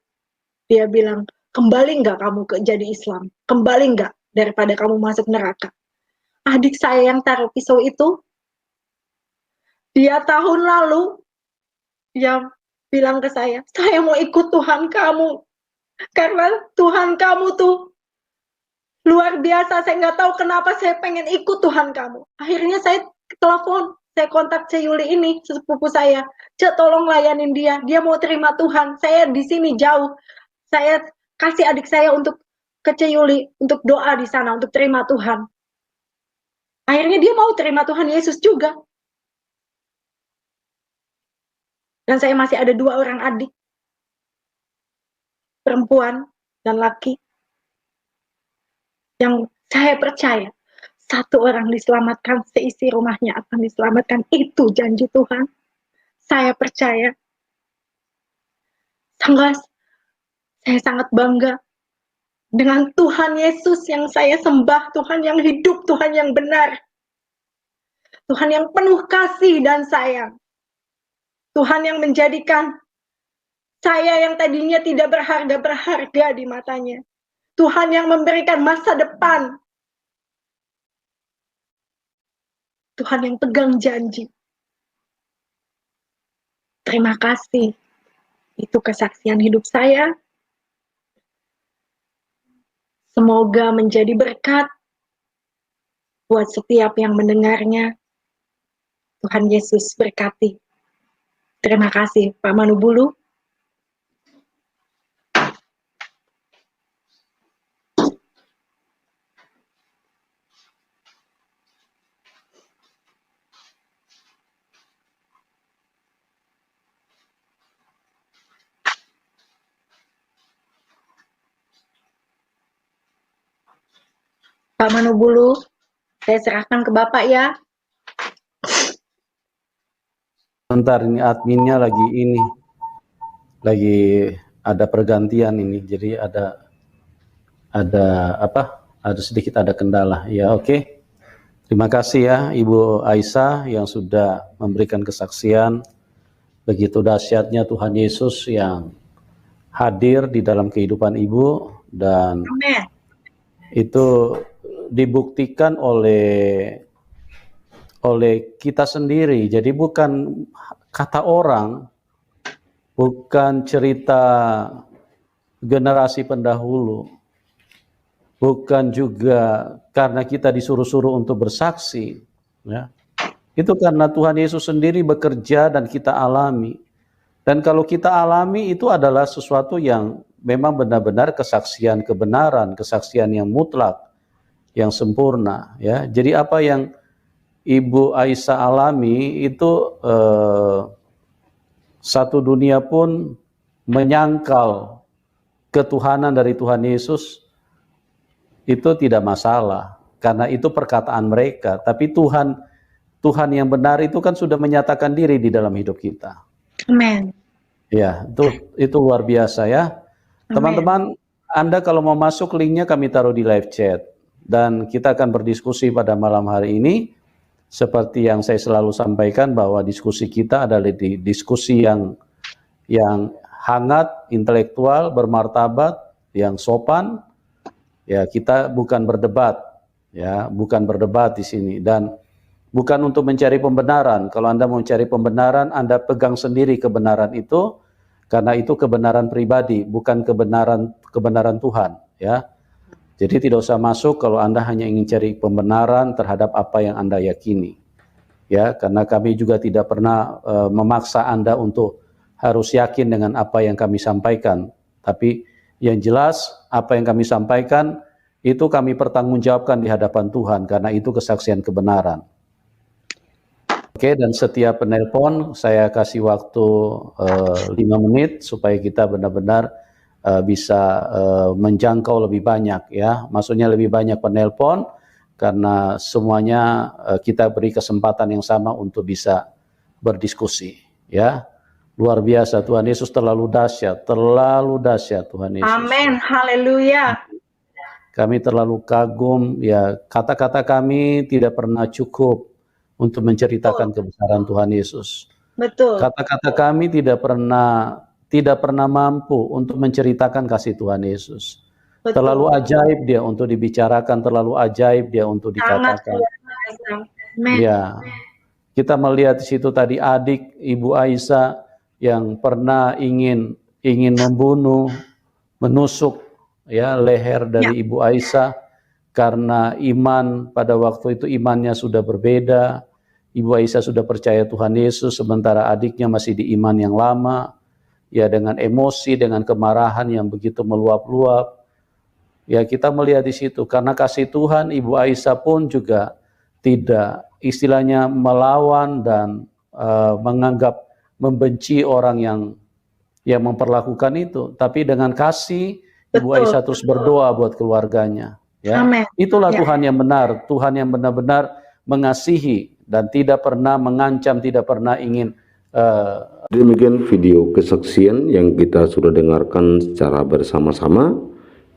Dia bilang, kembali nggak kamu ke jadi Islam? Kembali nggak daripada kamu masuk neraka? Adik saya yang taruh pisau itu Dia tahun lalu, dia bilang ke saya mau ikut Tuhan kamu. Karena Tuhan kamu tuh luar biasa, saya nggak tahu kenapa saya pengen ikut Tuhan kamu. Akhirnya saya telepon, saya kontak Yuli ini, sepupu saya. Cek, tolong layanin dia, dia mau terima Tuhan. Saya di sini jauh, saya kasih adik saya untuk ke Yuli, untuk doa di sana, untuk terima Tuhan. Akhirnya dia mau terima Tuhan Yesus juga. Dan saya masih ada 2 orang adik, perempuan dan laki, yang saya percaya 1 orang diselamatkan, seisi rumahnya akan diselamatkan. Itu janji Tuhan. Saya percaya. Saya sangat bangga dengan Tuhan Yesus yang saya sembah, Tuhan yang hidup, Tuhan yang benar, Tuhan yang penuh kasih dan sayang, Tuhan yang menjadikan saya yang tadinya tidak berharga di matanya, Tuhan yang memberikan masa depan, Tuhan yang pegang janji. Terima kasih. Itu kesaksian hidup saya. Semoga menjadi berkat buat setiap yang mendengarnya. Tuhan Yesus berkati. Terima kasih, Pak Manubulu. Pak Manubulu, saya serahkan ke Bapak ya. Bentar, ini adminnya lagi ada pergantian ini, jadi ada sedikit ada kendala ya. Oke. Terima kasih ya Ibu Aisyah yang sudah memberikan kesaksian begitu dahsyatnya Tuhan Yesus yang hadir di dalam kehidupan Ibu, dan Amen. itu dibuktikan oleh kita sendiri. Jadi bukan kata orang, bukan cerita generasi pendahulu, bukan juga karena kita disuruh-suruh untuk bersaksi, ya. Itu karena Tuhan Yesus sendiri bekerja dan kita alami. Dan kalau kita alami, itu adalah sesuatu yang memang benar-benar kesaksian kebenaran, kesaksian yang mutlak, yang sempurna, ya. Jadi apa yang Ibu Aisyah alami itu satu dunia pun menyangkal ketuhanan dari Tuhan Yesus itu tidak masalah, karena itu perkataan mereka. Tapi Tuhan yang benar itu kan sudah menyatakan diri di dalam hidup kita. Amen. Ya, itu luar biasa ya. Teman-teman, Anda kalau mau masuk, linknya kami taruh di live chat, dan kita akan berdiskusi pada malam hari ini. Seperti yang saya selalu sampaikan, bahwa diskusi kita adalah diskusi yang hangat, intelektual, bermartabat, yang sopan. Ya, kita bukan berdebat, ya, bukan berdebat di sini, dan bukan untuk mencari pembenaran. Kalau Anda mau mencari pembenaran, Anda pegang sendiri kebenaran itu, karena itu kebenaran pribadi, bukan kebenaran Tuhan, ya. Jadi tidak usah masuk kalau Anda hanya ingin cari pembenaran terhadap apa yang Anda yakini. Ya, karena kami juga tidak pernah memaksa Anda untuk harus yakin dengan apa yang kami sampaikan. Tapi yang jelas apa yang kami sampaikan itu kami pertanggungjawabkan di hadapan Tuhan, karena itu kesaksian kebenaran. Oke, dan setiap penelpon saya kasih waktu 5 menit supaya kita benar-benar bisa menjangkau lebih banyak, ya. Maksudnya lebih banyak penelpon, karena semuanya kita beri kesempatan yang sama untuk bisa berdiskusi, ya. Luar biasa, Tuhan Yesus terlalu dahsyat Tuhan Yesus. Amin, haleluya. Kami terlalu kagum, ya. Kata-kata kami tidak pernah cukup untuk menceritakan kebesaran Tuhan Yesus. Betul. Kata-kata kami tidak pernah mampu untuk menceritakan kasih Tuhan Yesus. Betul. Terlalu ajaib dia untuk dibicarakan, terlalu ajaib dia untuk dikatakan. Ya, Kita melihat di situ tadi adik Ibu Aisyah yang pernah ingin membunuh, menusuk ya leher dari Ibu Aisyah karena iman pada waktu itu imannya sudah berbeda. Ibu Aisyah sudah percaya Tuhan Yesus sementara adiknya masih di iman yang lama. Ya, dengan emosi, dengan kemarahan yang begitu meluap-luap. Ya, kita melihat di situ karena kasih Tuhan, Ibu Aisyah pun juga tidak istilahnya melawan dan menganggap membenci orang yang memperlakukan itu, tapi dengan kasih Ibu Aisyah terus berdoa buat keluarganya. Ya, Amin. itulah Ya. Tuhan yang benar, Tuhan yang benar-benar mengasihi dan tidak pernah mengancam, tidak pernah ingin. Demikian video kesaksian yang kita sudah dengarkan secara bersama-sama.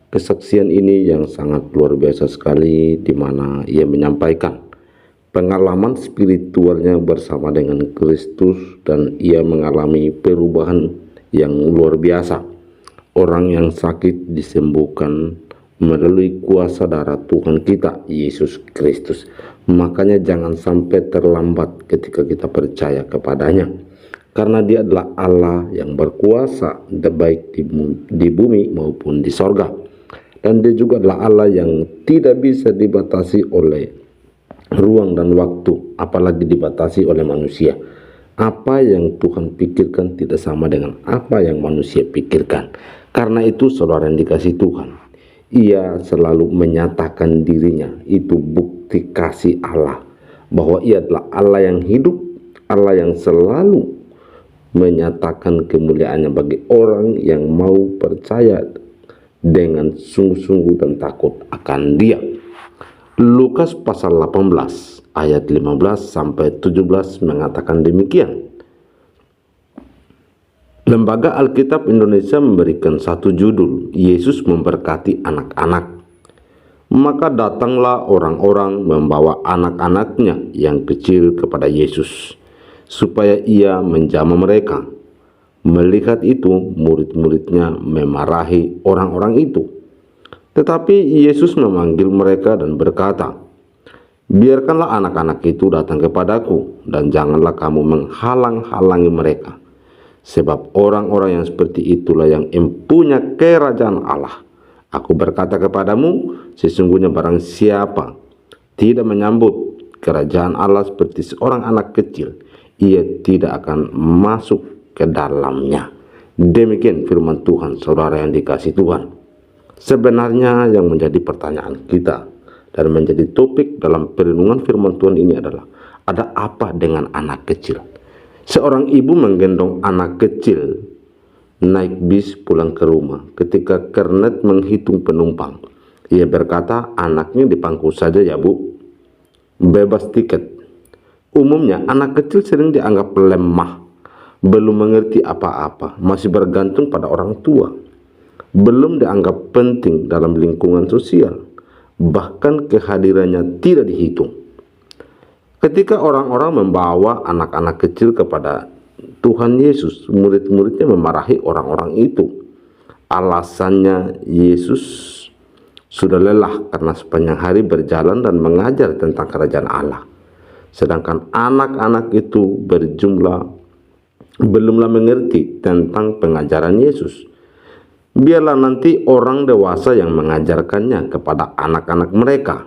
Kesaksian ini yang sangat luar biasa sekali, di mana ia menyampaikan pengalaman spiritualnya bersama dengan Kristus dan ia mengalami perubahan yang luar biasa. Orang yang sakit disembuhkan melalui kuasa darah Tuhan kita, Yesus Kristus. Makanya jangan sampai terlambat ketika kita percaya kepadanya. Karena dia adalah Allah yang berkuasa baik di bumi maupun di sorga. Dan dia juga adalah Allah yang tidak bisa dibatasi oleh ruang dan waktu, apalagi dibatasi oleh manusia. Apa yang Tuhan pikirkan tidak sama dengan apa yang manusia pikirkan. Karena itu saudara yang dikasih Tuhan, ia selalu menyatakan dirinya. Itu bukti kasih Allah, bahwa ia adalah Allah yang hidup, Allah yang selalu menyatakan kemuliaannya bagi orang yang mau percaya dengan sungguh-sungguh dan takut akan dia. Lukas pasal 18 ayat 15 sampai 17 mengatakan demikian. Lembaga Alkitab Indonesia memberikan satu judul, Yesus memberkati anak-anak. Maka datanglah orang-orang membawa anak-anaknya yang kecil kepada Yesus, supaya ia menjamah mereka. Melihat itu, murid-muridnya memarahi orang-orang itu. Tetapi Yesus memanggil mereka dan berkata, biarkanlah anak-anak itu datang kepadaku, dan janganlah kamu menghalang-halangi mereka. Sebab orang-orang yang seperti itulah yang empunya kerajaan Allah. Aku berkata kepadamu, sesungguhnya barang siapa tidak menyambut kerajaan Allah seperti seorang anak kecil, ia tidak akan masuk ke dalamnya. Demikian firman Tuhan, saudara yang dikasih Tuhan. Sebenarnya yang menjadi pertanyaan kita dan menjadi topik dalam perenungan firman Tuhan ini adalah, ada apa dengan anak kecil? Seorang ibu menggendong anak kecil naik bis pulang ke rumah. Ketika kernet menghitung penumpang, ia berkata, anaknya di pangku saja ya bu, bebas tiket. Umumnya anak kecil sering dianggap lemah, belum mengerti apa-apa, masih bergantung pada orang tua, belum dianggap penting dalam lingkungan sosial, bahkan kehadirannya tidak dihitung. Ketika orang-orang membawa anak-anak kecil kepada Tuhan Yesus, murid-muridnya memarahi orang-orang itu. Alasannya, Yesus sudah lelah karena sepanjang hari berjalan dan mengajar tentang kerajaan Allah. Sedangkan anak-anak itu belumlah mengerti tentang pengajaran Yesus. Biarlah nanti orang dewasa yang mengajarkannya kepada anak-anak mereka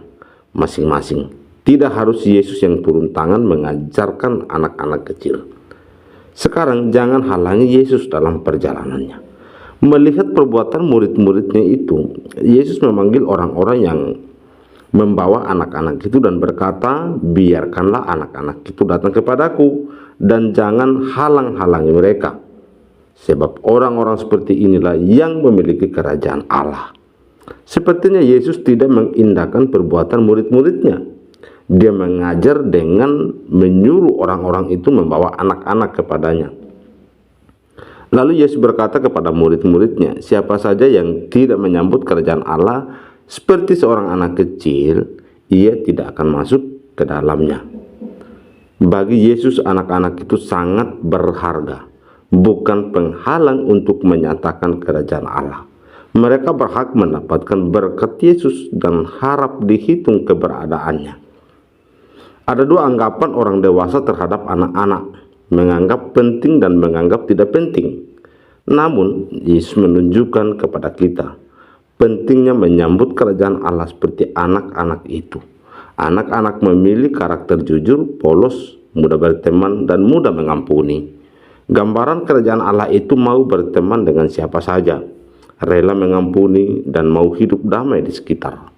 masing-masing. Tidak harus Yesus yang turun tangan mengajarkan anak-anak kecil. Sekarang jangan halangi Yesus dalam perjalanannya. Melihat perbuatan murid-muridnya itu, Yesus memanggil orang-orang yang membawa anak-anak itu dan berkata, biarkanlah anak-anak itu datang kepadaku dan jangan halang-halangi mereka. Sebab orang-orang seperti inilah yang memiliki kerajaan Allah. Sepertinya Yesus tidak mengindahkan perbuatan murid-muridnya. Dia mengajar dengan menyuruh orang-orang itu membawa anak-anak kepadanya. Lalu Yesus berkata kepada murid-muridnya, siapa saja yang tidak menyambut kerajaan Allah seperti seorang anak kecil, ia tidak akan masuk ke dalamnya. Bagi Yesus, anak-anak itu sangat berharga, bukan penghalang untuk menyatakan kerajaan Allah. Mereka berhak mendapatkan berkat Yesus dan harap dihitung keberadaannya. Ada dua anggapan orang dewasa terhadap anak-anak, menganggap penting dan menganggap tidak penting. Namun, Yesus menunjukkan kepada kita pentingnya menyambut kerajaan Allah seperti anak-anak itu. Anak-anak memilih karakter jujur, polos, mudah berteman, dan mudah mengampuni. Gambaran kerajaan Allah itu mau berteman dengan siapa saja, rela mengampuni, dan mau hidup damai di sekitar.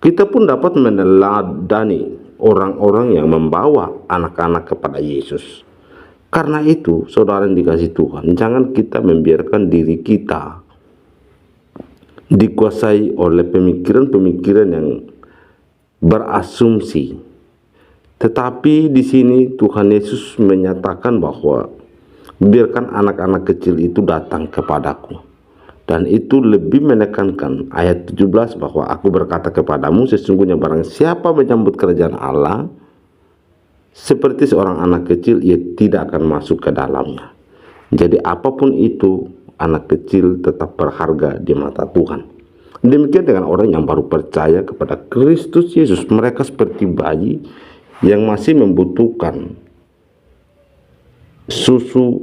Kita pun dapat meneladani orang-orang yang membawa anak-anak kepada Yesus. Karena itu, saudara yang dikasihi Tuhan, jangan kita membiarkan diri kita dikuasai oleh pemikiran-pemikiran yang berasumsi. Tetapi di sini Tuhan Yesus menyatakan bahwa biarkan anak-anak kecil itu datang kepadaku. Dan itu lebih menekankan ayat 17 bahwa aku berkata kepadamu, sesungguhnya barang siapa menyambut kerajaan Allah seperti seorang anak kecil, ia tidak akan masuk ke dalamnya. Jadi apapun itu, anak kecil tetap berharga di mata Tuhan. Demikian dengan orang yang baru percaya kepada Kristus Yesus. Mereka seperti bayi yang masih membutuhkan susu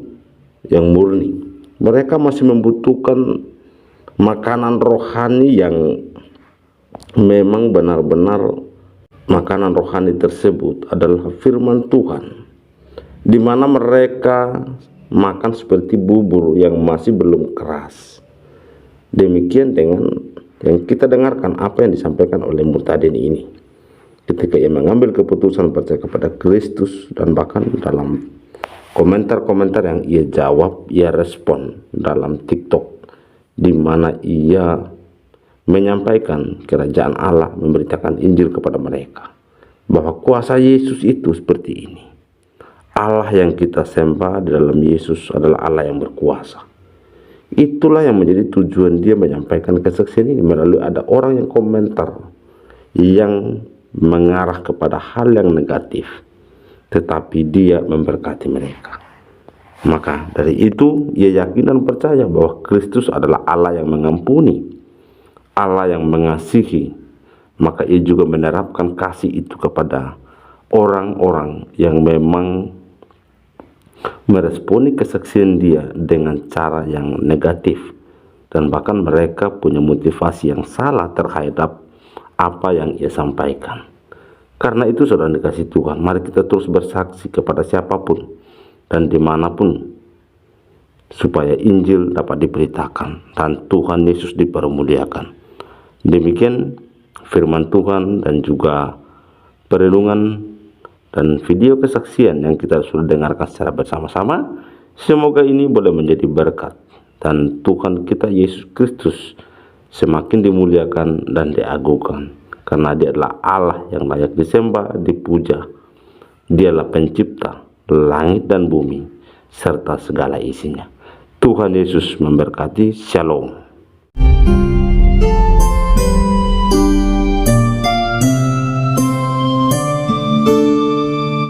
yang murni. Mereka masih membutuhkan makanan rohani yang memang benar-benar makanan rohani tersebut adalah firman Tuhan, di mana mereka makan seperti bubur yang masih belum keras. Demikian dengan yang kita dengarkan apa yang disampaikan oleh Murtadin ini ketika ia mengambil keputusan percaya kepada Kristus, dan bahkan dalam komentar-komentar yang ia jawab, ia respon dalam TikTok, di mana ia menyampaikan kerajaan Allah, memberitakan Injil kepada mereka, bahwa kuasa Yesus itu seperti ini. Allah yang kita sembah di dalam Yesus adalah Allah yang berkuasa. Itulah yang menjadi tujuan dia menyampaikan kesaksian ini, melalui ada orang yang komentar yang mengarah kepada hal yang negatif, tetapi dia memberkati mereka. Maka dari itu ia yakin dan percaya bahwa Kristus adalah Allah yang mengampuni, Allah yang mengasihi. Maka ia juga menerapkan kasih itu kepada orang-orang yang memang meresponi kesaksian dia dengan cara yang negatif, dan bahkan mereka punya motivasi yang salah terhadap apa yang ia sampaikan. Karena itu, saudara dikasihi Tuhan, mari kita terus bersaksi kepada siapapun dan dimanapun, supaya Injil dapat diberitakan dan Tuhan Yesus dipermuliakan. Demikian firman Tuhan dan juga perenungan dan video kesaksian yang kita sudah dengarkan secara bersama-sama. Semoga ini boleh menjadi berkat, dan Tuhan kita Yesus Kristus semakin dimuliakan dan diagungkan, karena dia adalah Allah yang layak disembah, dipuja. Dialah pencipta langit dan bumi serta segala isinya. Tuhan Yesus memberkati. Shalom.